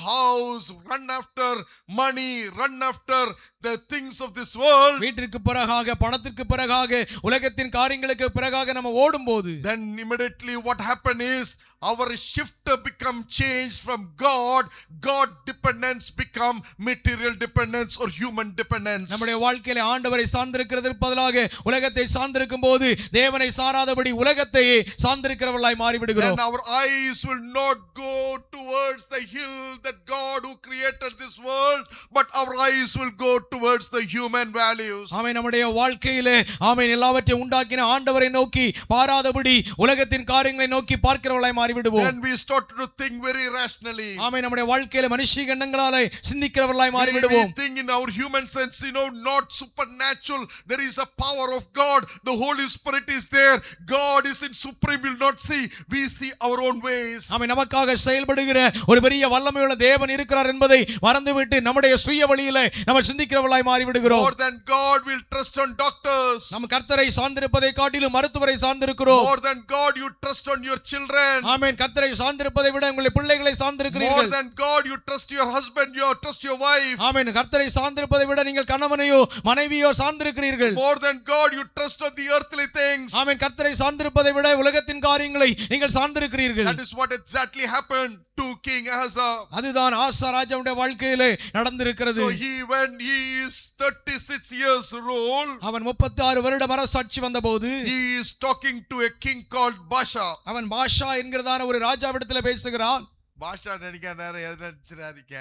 house, run after money, run after the things of this world, வீட்டிற்கு பிறகாக பணத்திற்கு பிறகாக உலகத்தின் காரியங்களுக்கு பிறகாக நம்ம ஓடும்போது then immediately what happen is our shift become changed from God dependence become material dependence or human dependence. நம்முடைய வாழ்க்கையிலே ஆண்டவரை சார்ந்திருக்கிறதற்கு பதிலாக உலகத்தை சார்ந்திருக்கும் போது தேவனை சாராதபடி உலகத்தையே சார்ந்திருக்கிறவர்களாய் மாறிவிடுகிறோம். Then our eyes will not go towards the hill that God who created this world, but our eyes will go towards the human values. ஆமென். நம்முடைய வாழ்க்கையிலே ஆமென் எல்லாவற்றையும் உண்டாக்கின ஆண்டவரை நோக்கி பாராதபடி உலகத்தின் காரியங்களை நோக்கி பார்க்கிறவர்களாய் மாறிவிடுவோம். Then we start to think very rationally. ஆமென். நம்முடைய வாழ்க்கையிலே மனுஷிக எண்ணங்களாலே சிந்திக்கிறவர்களாய் மாறிவிடுவோம். We think in our human sense, not supernatural. There is a power of God. The Holy Spirit is there. God is in supreme. Will not see. We see our own ways. ஆமென். நமக்காக செயல்படுகிற ஒரு பெரிய வல்லமையுள்ள தேவன் இருக்கிறார் என்பதை மறந்துவிட்டு நம்முடைய சுய வழியிலே நம்ம சிந்திக்கிறவர்களாய் மாறிவிடுகிறோம். More than God will trust on doctors. நம்ம கர்த்தரை சார்ந்திருப்பதை காட்டிலும் மருத்துவரை சார்ந்திருக்கிறோம். More than God you trust on your children. ஆமென். கர்த்தரை சார்ந்திருப்பதை விட உங்களுடைய பிள்ளைகளை சார்ந்திருக்கிறீர்கள். More than God you trust your husband, you trust your wife. ஆமென். கர்த்தரை சார்ந்திருப்பதை விட நீங்கள் கணவனையோ மனைவியோ சார்ந்திருக்கிறீர்கள். More than God you trust on the earthly things. ஆமென். கர்த்தரை சார்ந்திருப்பதை விட உலகத்தின் காரியங்களை நீங்கள் சார்ந்திருக்கிறீர்கள். That is what exactly happened to King Asa. அதுதான் ஆசா ராஜாவுடைய வாழ்க்கையிலே நடந்திருக்கிறது. So when he is 36 years old, அவன் 36 வருடம் அரசாட்சி வந்தபோது he is talking to a king called Baasha. அவன் பாஷா என்கிறதான ஒரு ராஜாவிடத்தில் பேசுகிறான். பாஷா நினைக்க நேரம் எது நினைச்சிடாதீங்க,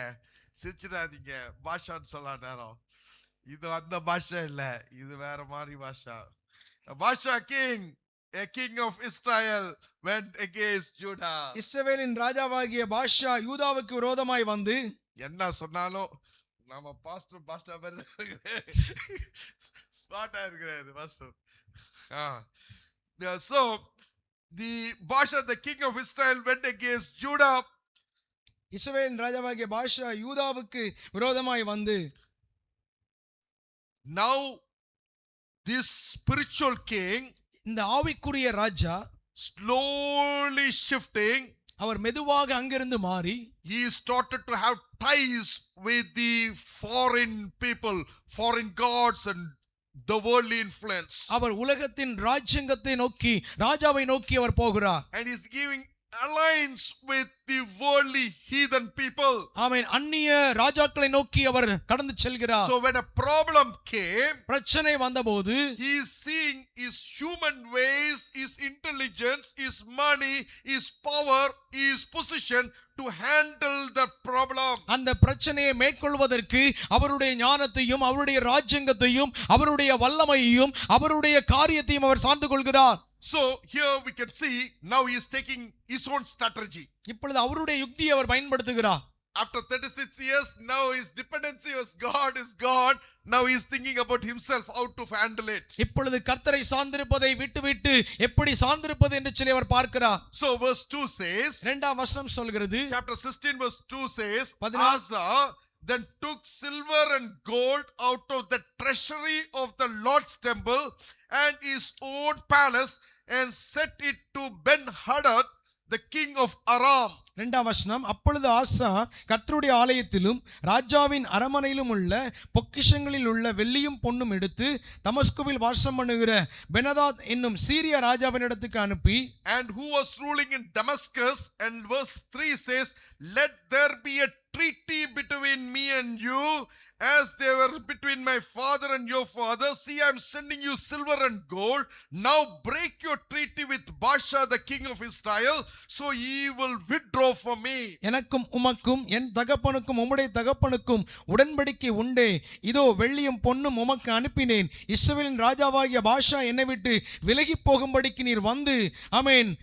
சிரிச்சிடாதீங்க. பாஷான்னு சொல்ல நேரம் இது அந்த பாஷா இல்ல, இது வேற மாதிரி பாஷா. பாஷா king, a king of Israel went against Judah. இஸ்ரவேலின் ராஜாவாகிய பாஷா யூதாவுக்கு விரோதமாய் வந்து என்ன சொன்னாலும் நம்ம பாஸ்டர் பாஷா ஸ்மார்ட்டா இருக்கிறாரு pastor. So the Baasha, the king of Israel, went against Judah. இஸ்ரவேலின் ராஜாவாகிய பாஷா யூதாவுக்கு விரோதமாய் வந்து Now this spiritual king, இந்த ஆவிக்குரிய ராஜா slowly shifting, அவர் மெதுவாக அங்கிருந்து மாறி he started to have ties with the foreign people, foreign gods and the worldly influence. அவர் உலகத்தின் ராஜ்யங்கத்தை நோக்கி ராஜாவை நோக்கி அவர் போகிறார். And he's giving alliance with the worldly heathen people. ஆமென். அந்நிய ராஜாக்களை நோக்கி அவர் கடந்து செல்கிறார். So when a problem came, பிரச்சனை வந்தபோது he is seeing his human ways, his intelligence, his money, his power, his position to handle the problem. அந்த பிரச்சனையை மேற்கொள்வதற்கு அவருடைய ஞானத்தையும் அவருடைய ராஜ்யங்கத்தையும் அவருடைய வல்லமையையும் அவருடைய காரியத்தையும் அவர் சார்ந்து கொள்கிறார். So here we can see now he is taking his own strategy. இப்பொழுது அவருடைய யுக்தியை அவர் பயன்படுத்துகிறார். After 36 years, now his dependency was God is gone. Now he is thinking about himself, how to handle it. இப்பொழுது கர்த்தரை சார்ந்திருப்பதை விட்டுவிட்டு எப்படி சார்ந்திருப்பது என்று சொல்லி அவர் பார்க்கிறார். So verse 2 says, இரண்டாம் வசனம் சொல்கிறது, chapter 16 verse 2 says, 16 Asa then took silver and gold out of the treasury of the Lord's temple and his own palace and set it to Ben-Hadad, the king of Aram. இரண்டாம் வசனம், அப்பொழுது ஆசா கர்த்தருடைய ஆலயத்திலும் ராஜாவின் அரமனையிலும் உள்ள பொக்கிஷங்களில் உள்ள வெள்ளியும் பொன்னும் எடுத்து தமஸ்குவில் வாசம் பண்ணுகிற பெனதாத் என்னும் சீரிய ராஜாவினிடத்துக்கு அனுப்பி, and who was ruling in Damascus, and verse 3 says, let there be a treaty between me and you as they were between my father and your father. See, I am sending you silver and gold. Now break your treaty with Baasha the king of Israel, so he will withdraw from me. எனக்கும் உமக்கும் என் தகப்பனுக்கும் உம்முடைய தகப்பனுக்கும் உடன்படிக்கை உண்டே, இதோ வெள்ளியும் பொன்னும் உமக்கு அனுப்பினேன். இஸ்ரவேலின் ராஜாவாகிய பாஷா என்னை விட்டு விலகி போகும்படிக்கு நீர் வந்து ஆமென்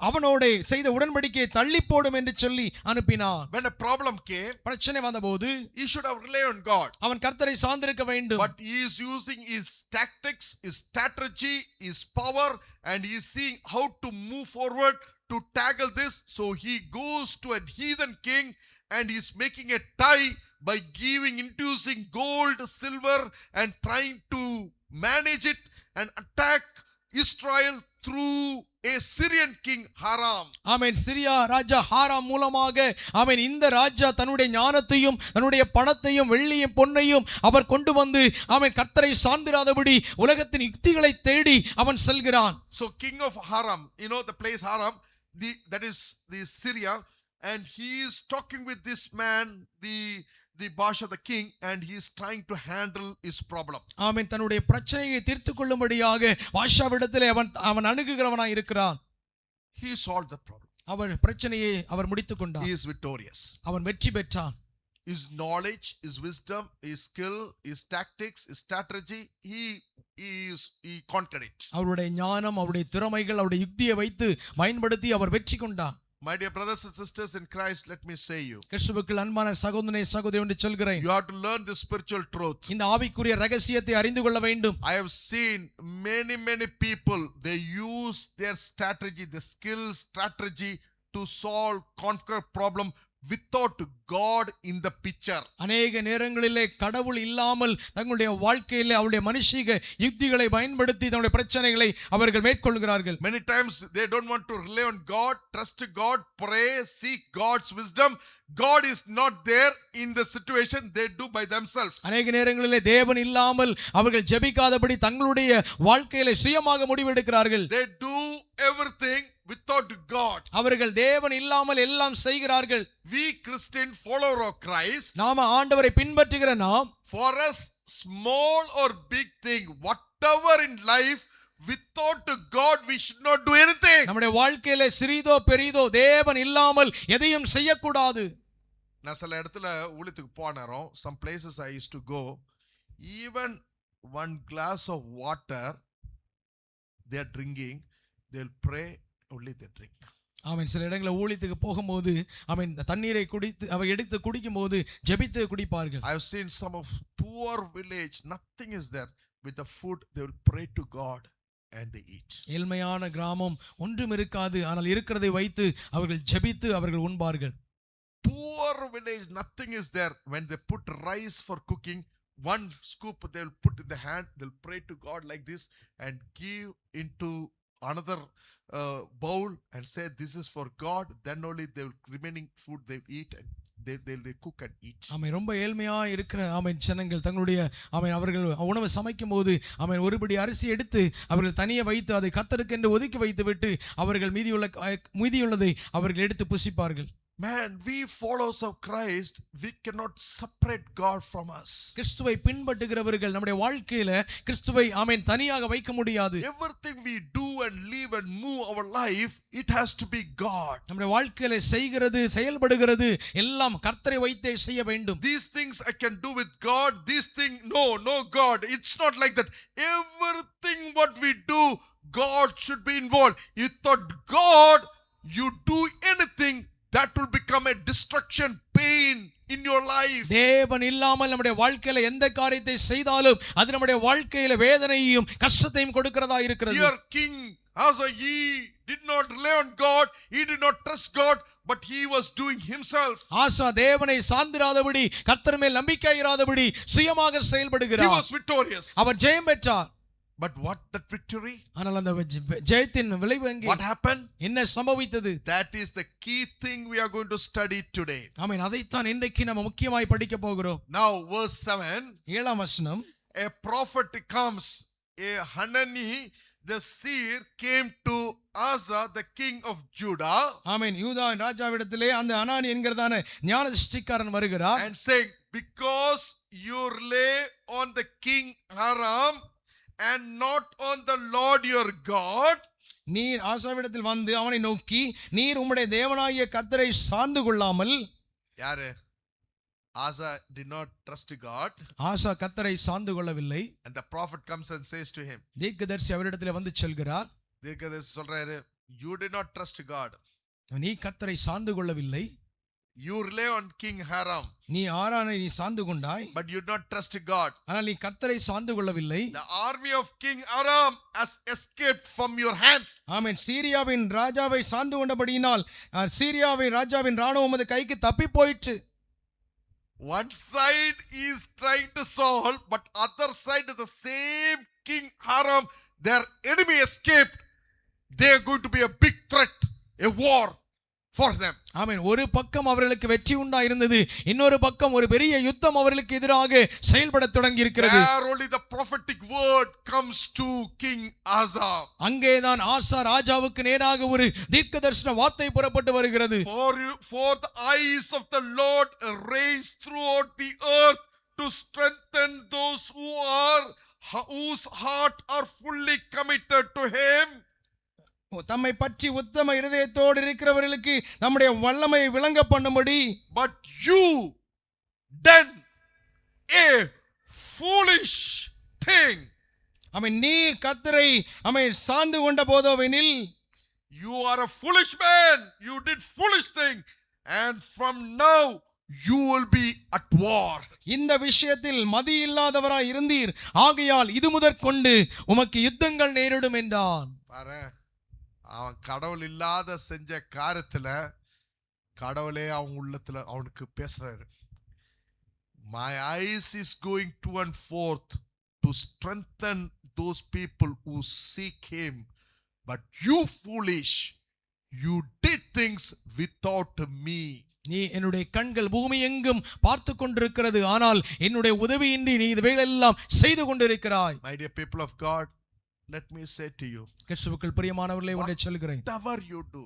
அவனோட செய்த உடன்படிக்கையை தள்ளி போடும் என்று சொல்லி அனுப்பினான். When a problem came, பிரச்சனை வந்தபோது he should have relied on God. அவன் கர்த்தரை சார்ந்திருக்க வேண்டும். But he is using his tactics, his strategy, his power, and he is seeing how to move forward to tackle this. So he goes to a heathen king and he is making a tie by introducing gold, silver, and trying to manage it and attack Israel through a Syrian king Haram. Amen. Syria ராஜா Haram மூலமாக amen இந்த ராஜா தன்னுடைய ஞானத்தையும் தன்னுடைய பணத்தையும் வெள்ளியும் பொன்னையும் அவர் கொண்டு வந்து ஆமென் கர்த்தரை சார்ந்திராதபடி உலகத்தின் யுக்திகளை தேடி அவன் செல்கிறான். So king of Haram, you know the place Haram, that is the Syria, and he is talking with this man, the Baasha the king, and he is trying to handle his problem. ஆமென். தன்னுடைய பிரச்சனையை தீர்த்துக் கொள்ளும்படியாக பாஷாவிடத்திலே அவன் அணுகுகிறவனாய் இருக்கிறான். He solved the problem. அவர் பிரச்சனையை அவர் முடித்துக் கொண்டார். He is victorious. அவன் வெற்றி பெற்றான். His knowledge, his wisdom, his skill, his tactics, his strategy, he conquered it. அவருடைய ஞானம், அவருடைய திறமைகள், அவருடைய யுக்தியை வைத்து பயன்படுத்தி அவர் வெற்றி கொண்டார். My dear brothers and sisters in Christ, let me say you, கிறிஸ்துவுக்குள் அன்பான சகோதரனே சகோதரி என்று சொல்கிறேன், you have to learn this spiritual truth. இந்த ஆவிக்குரிய ரகசியத்தை அறிந்து கொள்ள வேண்டும். I have seen many people, they use their strategy, the skill strategy to solve, conquer problem without God in the picture. அநேக நேரங்களிலே கடவுள் இல்லாமல் தங்களுடைய வாழ்க்கையிலே அவருடைய மனுஷிக யுக்திகளை பயன்படுத்தி தங்களுடைய பிரச்சனைகளை அவர்கள் மேற்கொள்கிறார்கள். Many times they don't want to rely on God, trust God, pray, seek God's wisdom. God is not there in the situation, they do by themselves. அநேக நேரங்களிலே தேவன் இல்லாமல் அவர்கள் ஜெபிக்காதபடி தங்களுடைய வாழ்க்கையிலே சுயமாக முடிவெடுக்கிறார்கள். They do everything without God. அவர்கள் தேவன் இல்லாமல் எல்லாம் செய்கிறார்கள். We Christian follower of Christ, நாம ஆண்டவரை பின்பற்றுகிற நாம், for us small or big thing, whatever in life, without God we should not do anything. நம்முடைய வாழ்க்கையிலே சிறிதோ பெரிதோ தேவன் இல்லாமல் எதையும் செய்யக்கூடாது. நான் சில இடத்துல ஊழியத்துக்கு போனேன். Some places I used to go, even one glass of water they are drinking, they'll pray, only they drink. ஆமென். சில இடங்களில் ஊழியத்துக்கு போகும்போது ஆமென் தண்ணீரை குடித்து அவர் எடுத்து குடிக்கும் போது ஜெபித்து குடிப்பார்கள். I have seen some of poor village, nothing is there, with the food they will pray to God and they eat. ஏழ்மையான கிராமம் ஒன்றும் இருக்காது, ஆனால் இருக்கிறதை வைத்து அவர்கள் ஜெபித்து அவர்கள் உண்பார்கள். Poor village, nothing is there. When they put rice for cooking, one scoop they will put in the hand, they'll pray to God like this and give into another bowl and say this is for God. Then only they will remaining food they eat and they cook and eat. ஆமென். ரொம்ப ஏழ்மையா இருக்கிற ஆமென் ஜனங்கள் தங்களுடைய ஆமென் அவர்கள் உணவு சமைக்கும் போது ஆமென் ஒருபடி அரிசி எடுத்து அவர்கள் தனியே வைத்து அதை கர்த்தருக்கென்று ஒதுக்கி வைத்து விட்டு அவர்கள் மீதியுள்ளதை அவர்கள் எடுத்து புசிப்பார்கள். Man, we followers of Christ, we cannot separate God from us. கிறிஸ்துவை பின்பற்றுகிறவர்கள் நம்முடைய வாழ்க்கையில கிறிஸ்துவை ஆமென் தனியாக வைக்க முடியாது. Everything we do and live and move our life, it has to be God. நம்முடைய வாழ்க்கையில செய்கிறது செயல்படுகிறது எல்லாம் கர்த்தரை வைத்தே செய்ய வேண்டும். These things I can do with God, these things no God. It's not like that. Everything what we do, God should be involved. Without God, you do anything, that will become a destruction pain in your life. தேவன் இல்லாமல் நம்முடைய வாழ்க்கையில எந்த காரியத்தை செய்தாலும் அது நம்முடைய வாழ்க்கையில வேதனையையும் கஷ்டத்தையும் கொடுக்கிறதா இருக்கிறது. Here King Asa, he did not rely on God, he did not trust God, but he was doing himself. ஆசா தேவனை சார்ந்திராதபடி கர்த்தர் மேல் நம்பிக்கை இராதபடி சுயமாக He செயல்படுகிறார். was victorious. அவர் ஜெயம் பெற்றார். But what that victory? ஆனால் அந்த ஜெயத்தின் விளைவு எங்கே? What happened? என்ன சம்பவித்தது? That is the key thing we are going to study today. ஆமென். அதைத்தான் இன்றைக்கு நம்ம முக்கியமாய் படிக்க போகிறோம். Now verse 7. 7ஆம் வசனம். A prophet comes, a Hanani the seer came to Asa the king of Judah. ஆமென். யூதா ராஜாவிடத்திலே அந்த அனானி என்கிறதான ஞானதிஷ்டிக்காரன் வருகிறார். And saying, because you rely on the king Aram and not on the Lord your God. நீர் ஆசாவிடத்தில் வந்து அவனை நோக்கி நீர் உம்முடைய தேவனாகிய கர்த்தரை சார்ந்து கொள்ளாமல். யாரு? Asa did not trust God. ஆசா கர்த்தரை சார்ந்து கொள்ளவில்லை. And the prophet comes and says to him. தீர்க்கதரிசி அவரிடத்திலே வந்து சொல்கிறார். தீர்க்கதரிசி சொல்றாரு, you did not trust God. நீ கர்த்தரை சார்ந்து கொள்ளவில்லை. You rely on King Aram. நீ ஆரானை நீ சார்ந்து கொண்டாய். But you did not trust God. ஆனால் நீ கர்த்தரை சார்ந்து கொள்ளவில்லை. The army of King Aram has escaped from your hand. ஆமென். சீரியாவின் ராஜாவை சார்ந்து கொண்டபடியினால் சீரியாவின் ராஜாவின் ராணுவம் உமது கைக்கு தப்பி போயிற்று. One side is trying to solve, but other side the same King Aram, their enemy escaped. They are going to be a big threat, a war for them. ஆமென். ஒரு பக்கம் அவர்களுக்கு வெற்றி உண்டாயிருந்தது, இன்னொரு பக்கம் ஒரு பெரிய யுத்தம் அவர்களுக்கு எதிராக செயல்பட தொடங்கி இருக்கிறது. There only the prophetic word comes to King Asa. அங்கேதான் ஆசா ராஜாவுக்கு நேராக ஒரு தீர்க்கதரிசன வார்த்தை புறப்பட்டு வருகிறது. For the eyes of the Lord reigns throughout the earth to strengthen those whose heart are fully committed to him. தம்மை பற்றி உத்தம இருதயத்தோடு இருக்கிறவர்களுக்கு நம்முடைய வல்லமையை விளங்க பண்ணும்படி. But you done a foolish thing. ஆமென். நீர் கர்த்தரை ஆமென் சார்ந்து கொண்ட போதோவெனில். You are a foolish man. You did foolish thing. And from now you will be at war. இந்த விஷயத்தில் மதி இல்லாதவராய் இருந்தீர், ஆகையால் இது முதற்கொண்டு உமக்கு யுத்தங்கள் நேரிடும் என்றான். பாரு, அவன் கடவுள் இல்லாத செஞ்ச காரியத்துல கடவுளே அவன் உள்ளத்துல அவனுக்கு பேசுறாரு. My eyes is going to and forth to strengthen those people who seek him, but you foolish, you did things without me. நீ என்னுடைய கண்கள் பூமி எங்கும் பார்த்து கொண்டிருக்கிறது, ஆனால் என்னுடைய உதவியின்றி நீ இவைகளெல்லாம் செய்து கொண்டிருக்கிறாய். My dear people of God, let me say to you, கிறிஸ்துவுக்குள் பிரியமானவர்களே ஒன்றை சொல்கிறேன். whatever you do,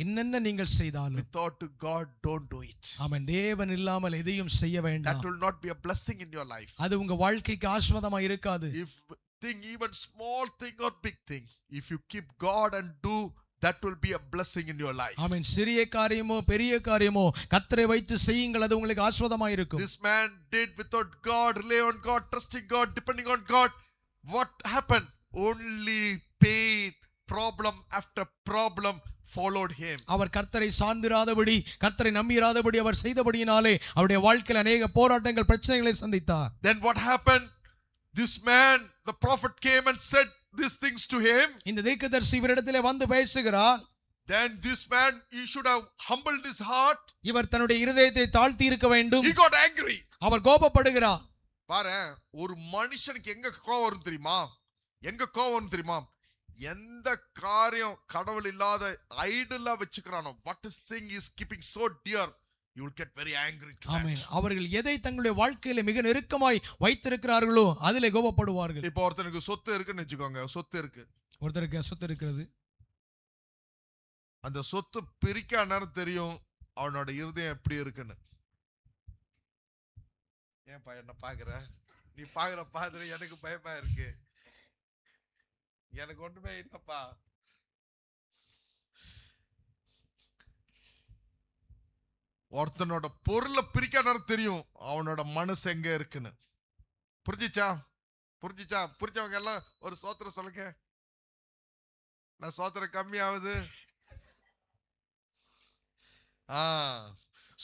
என்னென்ன நீங்கள் செய்தாலும் without God, don't do it. ஆமென். தேவன் இல்லாமல் எதையும் செய்ய That வேண்டாம். will not be a blessing in your life. அது உங்க வாழ்க்கைக்கு ஆசீர்வாதமா இருக்காது. If thing, even small thing or big thing, if you keep God and do, that will be a blessing in your life. ஆமென். சிறிய காரியமோ பெரிய காரியமோ கர்த்தரை வைத்து செய்யுங்கள், அது உங்களுக்கு ஆசீர்வாதமா இருக்கும். This man did without God, rely on God, trusting God, depending on God. What happened? Only pain, problem after problem followed him. அவர் கர்த்தரை சார்ந்திராதபடி கர்த்தரை நம்பிராதபடி அவர் செய்தபடியினாலே அவருடைய வாழ்க்கையில் அநேக போராட்டங்கள் பிரச்சனைகளை சந்தித்தார். Then what happened? This man, the prophet came and said these things to him. இந்த தீர்க்கதரிசி இவரிடத்திலே வந்து பேசுகிறார். Then this man, he should have humbled his heart. இவர் தன்னுடைய இருதயத்தை தாழ்த்தி இருக்க வேண்டும். He got angry. அவர் கோபப்படுகிறார். பாரு, ஒரு மனுஷனுக்கு எங்க கோபம் வரும் தெரியுமா? எங்க கோபம் வரும் தெரியுமா? எந்த காரியம் கடவுள் இல்லாத ஐடலா வச்சுக்கிறானோ, what is thing is keeping so dear, you will get very angry. ஆமென். அவர்கள் எதை தங்களுடைய வாழ்க்கையில மிக நெருக்கமாய் வைத்திருக்கிறார்களோ அதிலே கோபப்படுவார்கள். இப்போ ஒருத்தனுக்கு சொத்து இருக்குன்னு வச்சுக்கோங்க, சொத்து இருக்கு, ஒருத்தருக்கு சொத்து இருக்கிறது. அந்த சொத்து பிரிக்க நேரம் தெரியும் அவனோட இருதயம் எப்படி இருக்குன்னு. ஏன்பா என்ன பாக்குற? நீ பாக்குற பாக்குற எனக்கு பயமா இருக்கு. எனக்கு ஒண்ணுமே இல்லப்பா. ஒருத்தனோட பொருளை பிரிக்க நேரம் தெரியும் அவனோட மனசு எங்க இருக்குன்னு. புரிஞ்சிச்சா? புரிஞ்சிச்சா? புரிஞ்சவங்க எல்லாம் ஒரு சோத்திரம் சொல்லுங்க. நான் சோத்திரம் கம்மியாவது.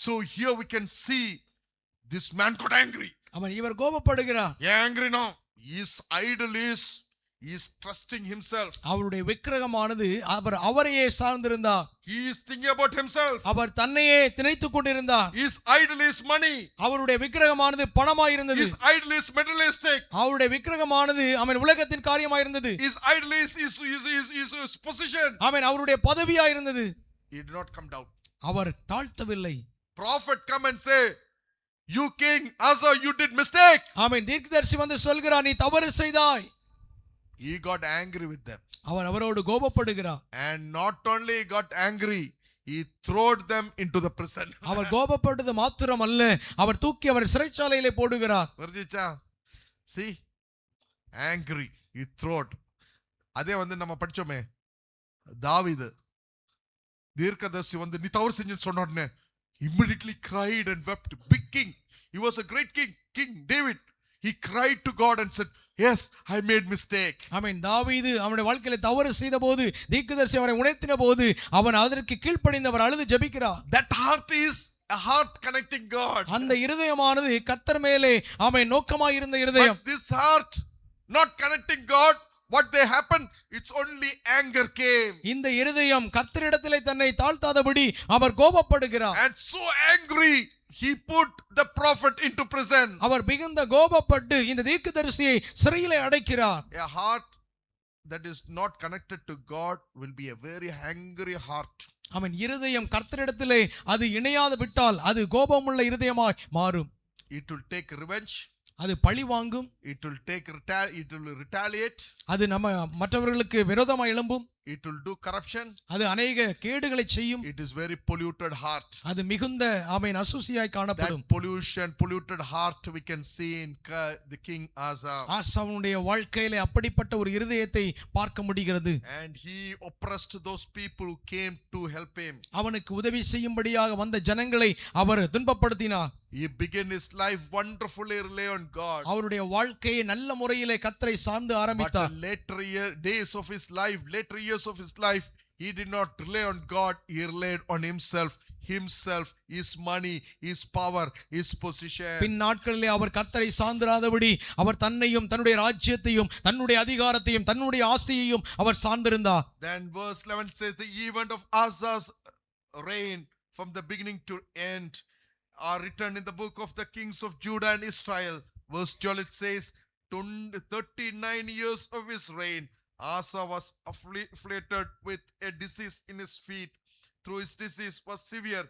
So here we can see this man got angry. அவன் இவர் கோபப்படுகிறார். Angry now. His idol is trusting himself. அவருடைய விக்கிரகமானது அவரையே சார்ந்திருந்தார். He is thinking about himself. அவர் தன்னையே நினைத்துக் கொண்டிருந்தார். His idol is money. அவருடைய விக்கிரகமானது பணமாய் இருந்தது. His idol is materialistic. அவருடைய விக்கிரகமானது அவன் உலகத்தின் காரியமாய் இருந்தது. His idol is position. அவன் அவருடைய பதவியாய் இருந்தது. He did not come down. Our தாழ்த்தவில்லை. Prophet come and say, you king Asa, you did mistake. ஆமென். தீர்க்கதரிசி வந்து சொல்கிறார், நீ தவறு செய்தாய். He got angry with them. அவர் அவரோடு கோபப்படுகிறார். And not only got angry, he throwed them into the prison. அவர் கோபப்பட்டது மாத்திரம் அல்ல, அவர் தூக்கி அவர் சிறைச்சாலையிலே போடுகிறார். வருதுச்சா? See, angry, he throwed. அதே வந்து நம்ம படிச்சோமே, தாவீது தீர்க்கதரிசி வந்து நீ தவறு செஞ்சேன்னு சொன்ன உடனே immediately cried and wept. Big king. He was a great king, King David. He cried to God and said, yes, I made mistake. ஆமென். தாவீது அவனுடைய வாழ்க்கையில தவறு செய்தபோது தீர்க்கதரிசி அவரை உணர்த்தின போது அவன் அதற்கு கீழ்ப்படிந்து அவர் அழுது ஜெபிக்கிறார். That heart is a heart connecting God. அந்த இருதயமானது கர்த்தர் மேலே அவன் நோக்கமாய் இருந்த இருதயம். But this heart not connecting God, what they happened, it's only anger came. இந்த இருதயம் கர்த்தரிடத்திலே தன்னை தாழ்த்தாதபடி அவர் கோபப்படுகிறார். And so angry, he put the prophet into prison. அவர் மிகுந்த கோபப்பட்டு இந்த தீர்க்கதரிசியை சிறையிலே அடைக்கிறார். A heart that is not connected to God will be a very angry heart. அவன் இருதயம் கர்த்தரிடத்திலே அது இணையாத விட்டால் அது கோபமுள்ள இருதயமாய் மாறும். It will take revenge. அது பழி வாங்கும். It will retaliate. அது நம்ம மற்றவர்களுக்கு விரோதமாய் எழும்பும். It will do corruption. அது அநேக கேடுகளை செய்யும். It is very polluted heart. அது மிகுந்த ஆமென் அசுசியாய் காணப்படும். That polluted heart we can see in the king Asa. ஆசாவுடைய வாழ்க்கையிலே அப்படிப்பட்ட ஒரு இருதயத்தை பார்க்க முடிகிறது. And he oppressed those people who came to help him. அவனுக்கு உதவி செய்யும்படியாக வந்த ஜனங்களை அவர் துன்பப்படுத்தினார். He began his life wonderfully rely on God. அவருடைய வாழ்க்கையை நல்ல முறையிலே கர்த்தரை சார்ந்து ஆரம்பித்தார். But later years of his life, he did not rely on God. He relied on himself, his money, his power, his position. பின் நாட்களிலே அவர் கர்த்தரை சார்ந்திராதபடி அவர் தன்னையும் தன்னுடைய ராஜ்யத்தையும் தன்னுடைய அதிகாரத்தையும் தன்னுடைய ஆசையையும் அவர் சார்ந்திருந்தார். Then verse 11 says the event of Asa's reign from the beginning to end are written in the book of the kings of Judah and Israel. Verse 12 it says 39 years of his reign, Asa was afflicted with a disease in his feet. Through his disease was severe,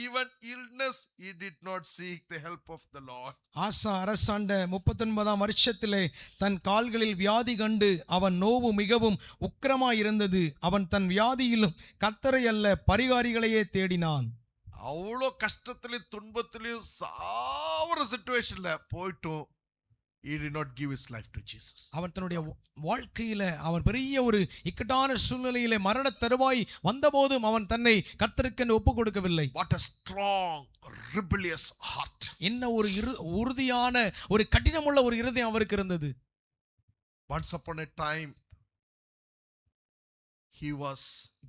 even illness, he did not seek the help of the Lord. ஆசா அரசாண்ட 39ஆம் வருஷத்திலே தன் கால்களில் வியாதி கண்டு அவன் நோவு மிகவும் உக்கிரமாய் இருந்தது. அவன் தன் வியாதியிலும் கர்த்தரை அல்ல பரிகாரிகளையே தேடினான். அவ்வளோ கஷ்டத்திலையும் துன்பத்திலையும் சாவர சிச்சுவேஷன்ல போயிட்டும் he did not give his life to Jesus. அவன் தன்னுடைய வாழ்க்கையில அவன் பெரிய ஒரு இக்கட்டான சூழ்நிலையிலே மரண தருவாய் வந்தபோதும் அவன் தன்னை கர்த்தருக்கு ஒப்பு கொடுக்கவில்லை. What a strong rebellious heart. என்ன ஒரு உறுதியான ஒரு கடினமுள்ள ஒரு இருதயம் அவருக்கு இருந்தது. Once upon a time he was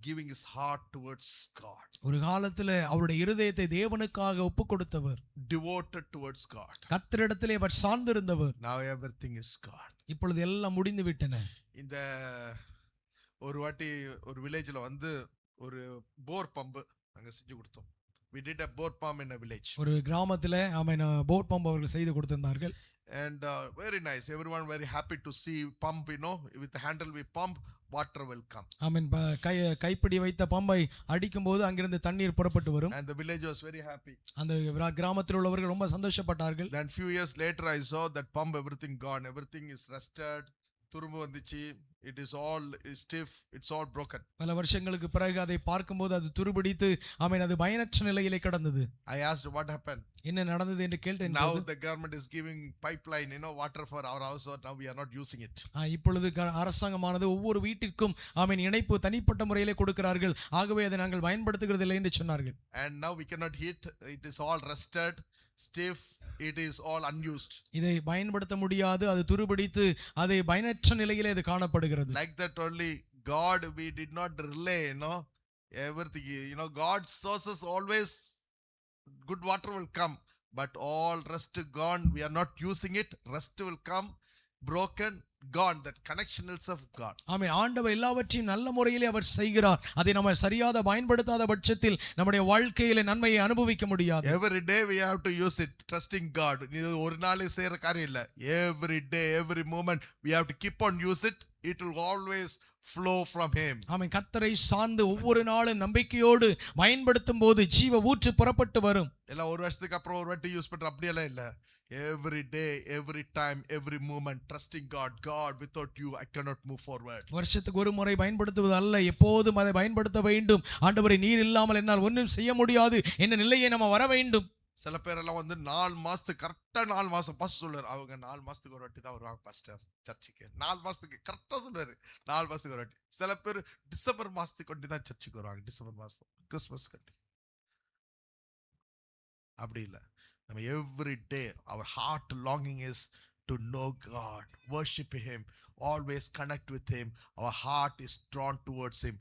giving his heart towards God. ஒரு காலத்திலே அவருடைய இருதயத்தை தேவனுக்காக ஒப்பு கொடுத்தவர். Devoted towards God. கர்த்தரிடத்திலே our சார்ந்திருந்தவர். Now everything is God. இப்பொழுது எல்லாம் முடிந்து விட்டன. இந்த ஒரு வாட்டி ஒரு வில்லேஜ்ல வந்து ஒரு போர் பம்பு அங்க செஞ்சு கொடுத்தோம். We did a bore pump in a village. ஒரு கிராமத்திலே போர் பம்ப் அவர்கள் செய்து கொடுத்திருந்தார்கள். And very nice, everyone very happy to see pump, with the handle we pump, water will come. ஆமென். கைப்பிடி வைத்த பம்பை அடிக்கும் போது அங்கிருந்து தண்ணீர் புறப்பட்டு வரும். And the village was very happy. அந்த கிராமத்தில் உள்ளவர்கள் ரொம்ப சந்தோஷப்பட்டார்கள். Then few years later I saw that pump, everything gone, everything is rusted, துரும்பு வந்துச்சு, it is all stiff, it's all broken. பல வருஷங்களுக்கு பிறகு அதை பார்க்கும்போது அது துருபிடித்து ஆமென் அது பயனற்ற நிலையிலே கிடந்தது. I asked what happened. என்ன நடந்தது என்று கேட்டேன். Now the government is giving pipeline, water for our house, so now we are not using it. இப்பொழுது அரசாங்கமானது ஒவ்வொரு வீட்டிற்கும் ஆமென் இணைப்பு தனிப்பட்ட முறையிலே கொடுக்கிறார்கள். ஆகவே அதை நாங்கள் பயன்படுத்துகிறது இல்லை என்று சொன்னார்கள். And now we cannot heat, it is all rusted, stiff, it is all unused. இதை பயன்படுத்த முடியாது, அது துருபிடித்து அதை பயனற்ற நிலையிலே அது காணப்படுகிறது. Like that only God, we did not rely, everything, God's sources always good water will come, but all rest gone. We are not using it. Rest will come, broken, gone. That connection itself gone. ஆமென். ஆண்டவர் எல்லாவற்றையும் நல்ல முறையிலே அவர் செய்கிறார். அதை நம்ம சரியாக பயன்படுத்தாத பட்சத்தில் நம்முடைய வாழ்க்கையிலே நன்மையை அனுபவிக்க முடியாது. Every day we have to use it, trusting God. இது ஒரு நாளே செய்யற காரியம் இல்ல. Every day, every moment we have to keep on use it. It will always flow from him. ஆமென். கர்த்தரை சார்ந்து ஒவ்வொரு நாளும் நம்பிக்கையோடு பயன்படுத்தும் போது ஜீவ ஊற்று புறப்பட்டு வரும். எல்லாம் ஒரு வருஷத்துக்கு அப்புறம் ஒரு வாட்டி யூஸ் பண்ற அப்படியெல்லாம் இல்ல. Every day, every time, every moment, trusting God. God, without you, I cannot move forward. வருஷத்துக்கு ஒரு முறை பயன்படுத்துவது அல்ல, எப்போதும் அதை பயன்படுத்த வேண்டும். ஆண்டவரே, நீர் இல்லாமல் என்னால் ஒன்றும் செய்ய முடியாது என்ன நிலையை நம்ம வர வேண்டும். சில பேரெல்லாம் வந்து 4 மாசத்துக்கு கரெக்டா 4 மாசம் பாஸ்டர் சொல்லுவாரு. அவங்க 4 மாசத்துக்கு ஒரு வாட்டி தான் வருவாங்க பாஸ்டர் சர்ச்சுக்கு. 4 மாசத்துக்கு கரெக்டா சொல்லுவாரு. 4 மாசத்துக்கு ஒரு வாட்டி. சில பேர் டிசம்பர் மாசத்துக்கு ஒட்டி தான் சர்ச்சுக்கு வருவாங்க. டிசம்பர் மாசம், கிறிஸ்மஸ் கட்டி. அப்படி இல்லை. நம்ம every day our heart longing is to know God, worship him, always connect with him. Our heart is drawn towards him,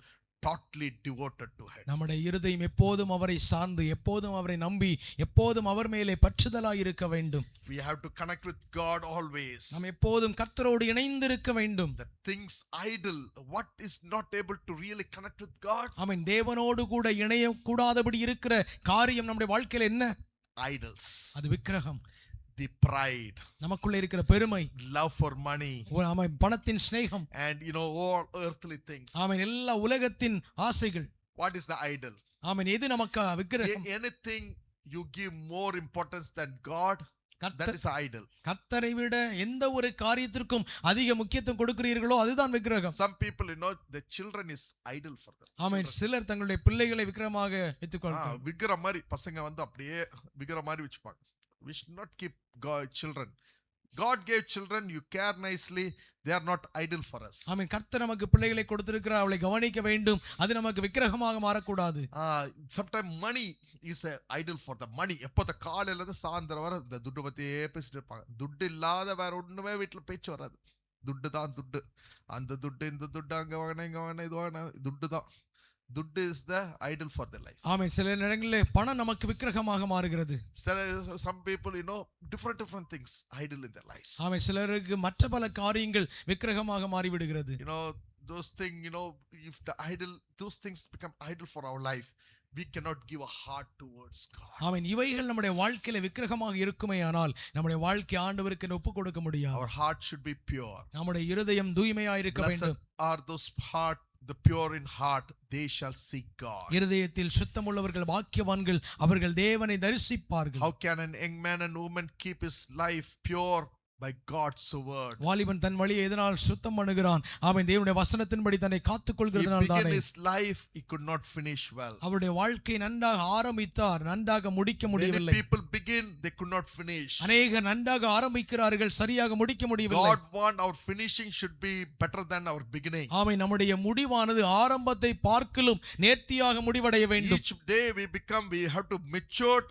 totally devoted to him. நம்முடைய இருதயம் எப்போதும் அவரை சார்ந்து, எப்போதும் அவரை நம்பி, எப்போதும் அவர் மேலே பற்றுதலாய் இருக்க வேண்டும். We have to connect with God always. நாம் எப்போதும் கர்த்தரோடு இணைந்து இருக்க வேண்டும். The things idle, what is not able to really connect with God? ஆமென். தேவனோடு கூட இணைய கூடாதபடி இருக்கிற காரியம் நம்முடைய வாழ்க்கையில என்ன? Idols. அது விக்கிரகம். The pride, நமக்குள்ள இருக்கிற பெருமை, love for money, ஆமென், பணத்தின் சிநேகம், and all earthly things. ஆமென், எல்லா உலகத்தின் ஆசைகள். What is the idol? ஆமென். எது நமக்கு விக்கிரகம்? Anything you give more importance than God, that is idol. கர்த்தரை விட எந்த ஒரு காரியத்திற்கும் அதிக முக்கியத்துவம் கொடுக்கிறீர்களோ அதுதான் விக்கிரகம். Some people, the children is idol for them. ஆமென். சிலர் தங்களுடைய பிள்ளைகளை விக்கிரகமாக எடுத்துக்கொள்கிறார்கள். விக்கிரம் மாதிரி பசங்க வந்து அப்படியே விக்கிரம் மாதிரி வச்சுப்பாங்க. We should not keep children. God gave children, you care nicely, they are not idol for us. ஆமென். கர்த்தர் நமக்கு பிள்ளைகளை கொடுத்திருக்கிறார், அவளை கவனிக்க வேண்டும். அது நமக்கு விக்கிரகமாக மாறக்கூடாது. Sometimes money is a idol for the money. எப்போத காலையில இருந்து சாயந்தரம் வரை இந்த துட்டு பத்தியே பேசிட்டு இருப்பாங்க. துட்டு இல்லாத வேற ஒண்ணுமே வீட்டுல பேச்சு வராது. துட்டு தான் துட்டு. அந்த துட்டு இந்த துட்டு அங்க வாங்கின இங்க வாங்கின இது வாங்கின துட்டு தான். துட்டு is the idol for their life. ஆமென். சில நேரங்களிலே பணம் நமக்கு விக்கிரகமாக மாறுகிறது. Some people, different things idol in their lives. ஆமென். சிலருக்கு மற்ற பல காரியங்கள் விக்கிரகமாக மாறி விடுகிறது. Those things, if those things become idol for our life, we cannot give a heart towards God. ஆமென். இவைகள் நம்முடைய வாழ்க்கையில விக்கிரகமாக இருக்குமேயானால் நம்முடைய வாழ்க்கை ஆண்டவருக்கு ஒப்பு கொடுக்க முடியாது. Our heart should be pure. நம்முடைய இருதயம் தூய்மையாக இருக்க வேண்டும். Blessed are those heart, the pure in heart, they shall see God. இருதயத்தில் சுத்தமுள்ளவர்கள் பாக்கியவான்கள், அவர்கள் தேவனை தரிசிப்பார்கள். How can an young man and woman keep his life pure? By God's word. வாலிபன் தன் வழியை எதனால் சுத்தம் பண்ணுகிறான்? ஆமென். தேவனுடைய வசனத்தின்படி தன்னை காத்துக் கொள்கிறதனால் தானே. His life he could not finish well. அவருடைய வாழ்க்கை நன்றாக ஆரம்பித்தார், நன்றாக முடிக்க முடியவில்லை. Many people begin, they could not finish. அநேகர் நன்றாக ஆரம்பிக்கிறார்கள், சரியாக முடிக்க முடியவில்லை. God want our finishing should be better than our beginning. ஆமென். நம்முடைய முடிவானது ஆரம்பத்தை பார்க்கிலும் நேர்த்தியாக முடிவடைய வேண்டும். Each day we have to mature,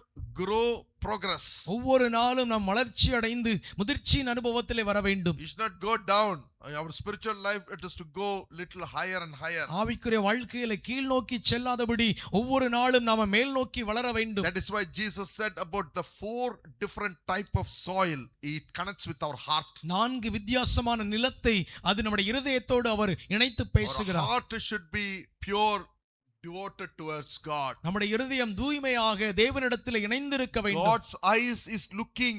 grow, progress. ஒவ்வொரு நாளும் நாம் வளர்ச்சி அடைந்து முதிர்ச்சியின் அனுபவத்திலே வர வேண்டும். You should not go down. Our spiritual life, it is to go little higher and higher. ஆவிக்குரிய வாழ்க்கையில கீழ் நோக்கி செல்லாதபடி ஒவ்வொரு நாளும் நாம மேல் நோக்கி வளர வேண்டும். That is why Jesus said about the 4 different type of soil. It connects with our heart. 4 வித்தியாசமான நிலத்தை அது நம்முடைய இருதயத்தோடு அவர் இணைத்து பேசுகிறார். Our heart should be pure, devoted towards God. நம்முடைய இருதயம் தூய்மையாக தேவனிடத்தில் இணைந்திருக்க வேண்டும். God's eyes is looking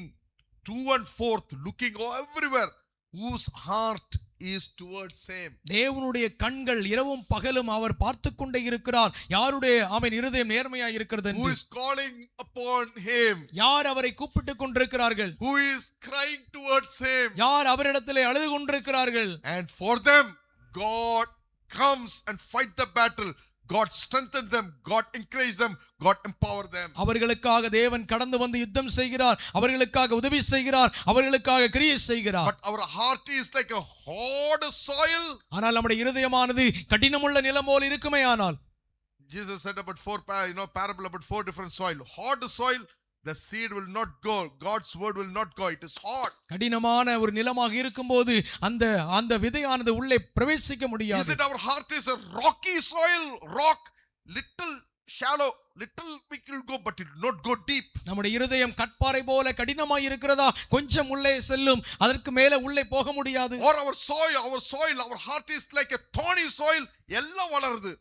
to and forth, looking everywhere, whose heart is towards him. தேவனுடைய கண்கள் இரவும் பகலும் அவர் பார்த்து கொண்டே இருக்கிறார், யாருடைய அவன் இருதயம் நேர்மையாக இருக்கிறது என்று. Who is calling upon him? யார் அவரை கூப்பிட்டுக் கொண்டிருக்கிறார்கள்? Who is crying towards him? யார் அவரிடத்திலே அழுது கொண்டிருக்கிறார்கள்? And for them God comes and fight the battle. God strengthen them, God encourage them, God empower them. அவர்களுக்காக தேவன் கடந்து வந்து யுத்தம் செய்கிறார், அவர்களுக்காக உதவி செய்கிறார், அவர்களுக்காக கிரியை செய்கிறார். But our heart is like a hard soil. ஆனால் நம்முடைய இருதயமானது கடினமுள்ள நிலம் போல இருக்குமேயானால். Jesus said about 4 parable about 4 different soil. Hard soil, the seed will not go, God's word will not go, it is hard. கடினமான ஒரு நிலமாக இருக்கும்போது அந்த விதையானது உள்ளே பிரவேசிக்க முடியாது. Is it our heart is a rocky soil, rock, little shallow, little we will go, but it will not go deep. நம்முடைய இருதயம் கற்பாறை போல கடினமாய் இருக்கிறதா? கொஞ்சம் உள்ளே செல்லும், அதற்கு மேலே உள்ளே போக முடியாது. Or our soil, our heart is like a thorny soil. எல்லாம் வளருது,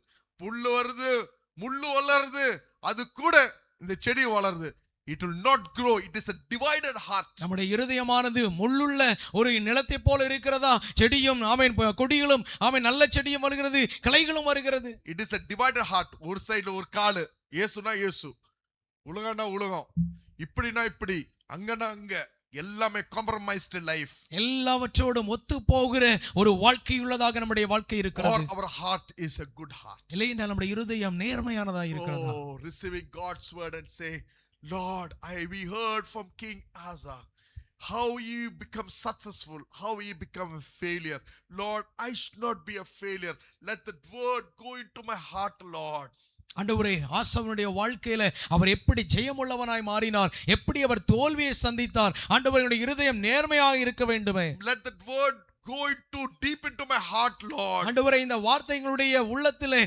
புல்லு வருது, முள்ளு வளருது, அது கூட இந்த செடி வளருது. It will not grow. It is a divided heart. நம்முடைய இருதயமானது முள்ளுள்ள ஒரு நிலத்தை போல இருக்கிறதா? செடியும் ஆமென், கொடிகளும் ஆமென், நல்ல செடியும் வருகிறது, கிளைகளும் வருகிறது. It is a divided heart. ஒரு சைடுல ஒரு காலு, இயேசுனா இயேசு, உலகம்னா உலகம், இப்படினா இப்படி, அங்கனா அங்க, எல்லாமே காம்ப்ரமைஸ்ட் லைஃப். எல்லாவற்றோடும் ஒத்து போகிற ஒரு வாழ்க்கை உள்ளதாக நம்முடைய வாழ்க்கை இருக்கிறது. Or our heart is a good heart. இல்லையென்றால் நம்முடைய இருதயம் நேர்மையானதா இருக்கிறதா? Oh, receiving God's word and say, Lord, we heard from King Asa how he become successful, how he become a failure. Lord, I should not be a failure. Let that word go into my heart, Lord. ஆண்டவரே, ஆசாவுடைய வாழ்க்கையில அவர் எப்படி ஜெயமுள்ளவனாய் மாறினார், எப்படி அவர் தோல்வியை சந்தித்தார். ஆண்டவருடைய இருதயம் நேர்மையாக இருக்க வேண்டுமே. Let that word go into deep into my heart, Lord. ஆண்டவரே, இந்த வார்த்தைகளுடைய உள்ளத்திலே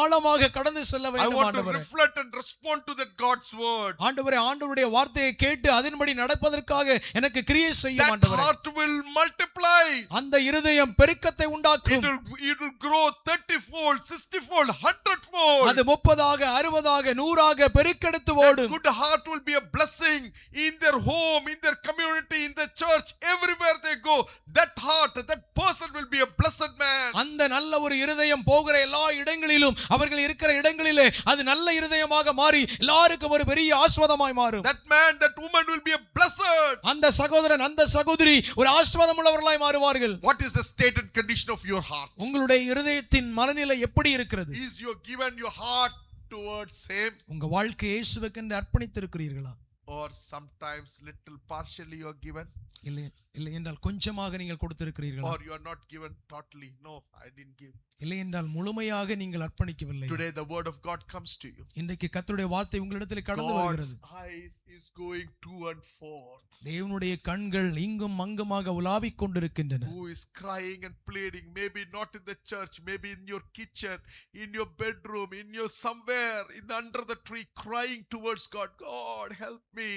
ஆழமாக கடந்து செல்ல I வேண்டும். want to ஆண்டவரே, reflect and respond to that God's word. ஆண்டவரே, ஆண்டவருடைய வார்த்தையை கேட்டு அதன்படி நடப்பதற்காக எனக்கு கிரியை செய்யும். That ஆண்டவரே, heart will multiply. அந்த இருதயம் பெருக்கத்தை உண்டாக்கும். It will grow 30-fold, 60-fold, 100-fold. அது 30ஆக 60ஆக 100ஆக பெருக்கெடுத்து ஓடும். Good heart will be a blessing in their home, in their community, in their church, everywhere they go. That heart, that person will be a blessed man. அந்த நல்ல ஒரு இருதயம் போகிற எல்லா இடங்களிலும், அவர்கள் இருக்கிற இடங்களிலே அது நல்ல இருதயமாக மாறி எல்லாருக்கும் ஒரு பெரிய ஆசீர்வாதமாய் மாறும். That man, that woman will be a blessed. அந்த சகோதரன், அந்த சகோதரி ஒரு ஆசீர்வாதம் உள்ளவர்களாய் மாறுவார்கள். What is the state and condition of your heart? உங்களுடைய இருதயத்தின் மனநிலை எப்படி இருக்கிறது? Is you given your heart towards him, உங்க வாழ்க்கையை இயேசுவுக்கென்று அர்ப்பணித்திருக்கிறீர்களா? or sometimes little partially you are given, இல்லை என்றால் கொஞ்சமாக நீங்கள் கொடுத்திருக்கிறீர்களா? or you are not given totally? No, I didn't give. இல்லை என்றால் முழுமையாக நீங்கள் அர்ப்பணிக்கவில்லை. Today the word of God comes to you. இன்றைக்கு கர்த்தருடைய வார்த்தை உங்களிடத்தில் கடந்து வருகிறது. God's eyes is going to and forth. தேவனுடைய கண்கள் இங்கும் அங்குமாக உலாவிக் கொண்டிருக்கின்றன. Who is crying and pleading, maybe not in the church, maybe in your kitchen, in your bedroom, in your somewhere in the, under the tree, crying towards God, God help me.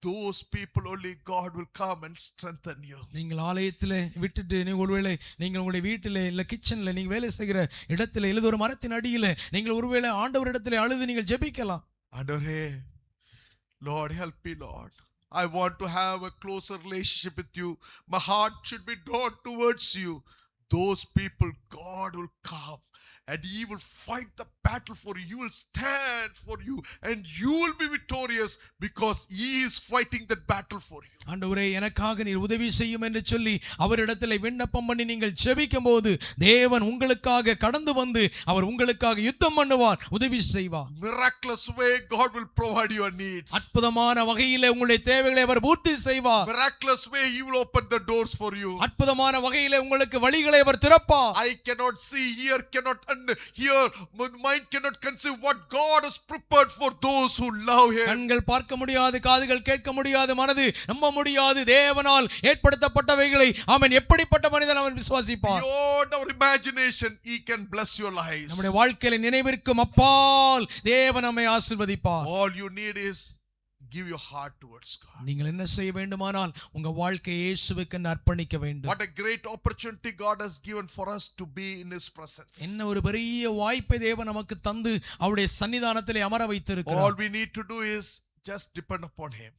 Those people only God will come and strengthen you. நீங்கள் ஆலயத்திலே விட்டுட்டு ஒருவேளை நீங்கள் உங்களுடைய வீட்டிலே இல்ல கிச்சன்ல நீங்க வேலை செய்கிற இடத்துல இல்ல ஒரு மரத்தின் அடியில நீங்கள் ஒருவேளை ஆண்டவரிடத்திலே அழுது நீங்கள் ஜெபிக்கலாம். ஆண்டவரே, Lord help me, Lord. I want to have a closer relationship with you. My heart should be drawn towards you. Those people, God will come and he will fight the battle for you. He will stand for you and you will be victorious because he is fighting that battle for you. ஆண்டவரே, எனக்காக நீர் உதவி செய்யும் என்று சொல்லி அவரிடத்தில் விண்ணப்பம் பண்ணி நீங்கள் ஜெபிக்கும்போது தேவன் உங்களுக்காக கடந்து வந்து அவர் உங்களுக்காக யுத்தம் பண்ணுவார், உதவி செய்வார். Miraculous way God will provide your needs. அற்புதமான வகையிலே உங்களுடைய தேவைகளை அவர் பூர்த்தி செய்வார். Miraculous way he will open the doors for you. அற்புதமான வகையிலே உங்களுக்கு வழிகளை அவர் திறப்பார். I cannot see, ear cannot hear, mind cannot conceive what God has prepared for those who love him. கண்கள் பார்க்க முடியாது, காதுகள் கேட்க முடியாது, மனது நம்ப முடியாது தேவனால் ஏற்படுத்தப்பட்டவைகளை அவன் எப்படிப்பட்ட மனிதன் அவன் விசுவாசிப்பார். Beyond our imagination he can bless your lives. நம்முடைய வாழ்க்கையில நினைவிற்கும் அப்பால் தேவன் நம்மை ஆசீர்வதிப்பார். All you need is give your heart towards God. நீங்கள் என்ன செய்ய வேண்டுமானால் உங்க வாழ்க்கையை இயேசுவுக்கு அர்ப்பணிக்க வேண்டும். What a great opportunity God has given for us to be in his presence. என்ன ஒரு பெரிய வாய்ப்பை தேவன் நமக்கு தந்து அவருடைய சன்னிதானத்திலே அமர வைத்திருக்கிறார். All we need to do is just depend upon him.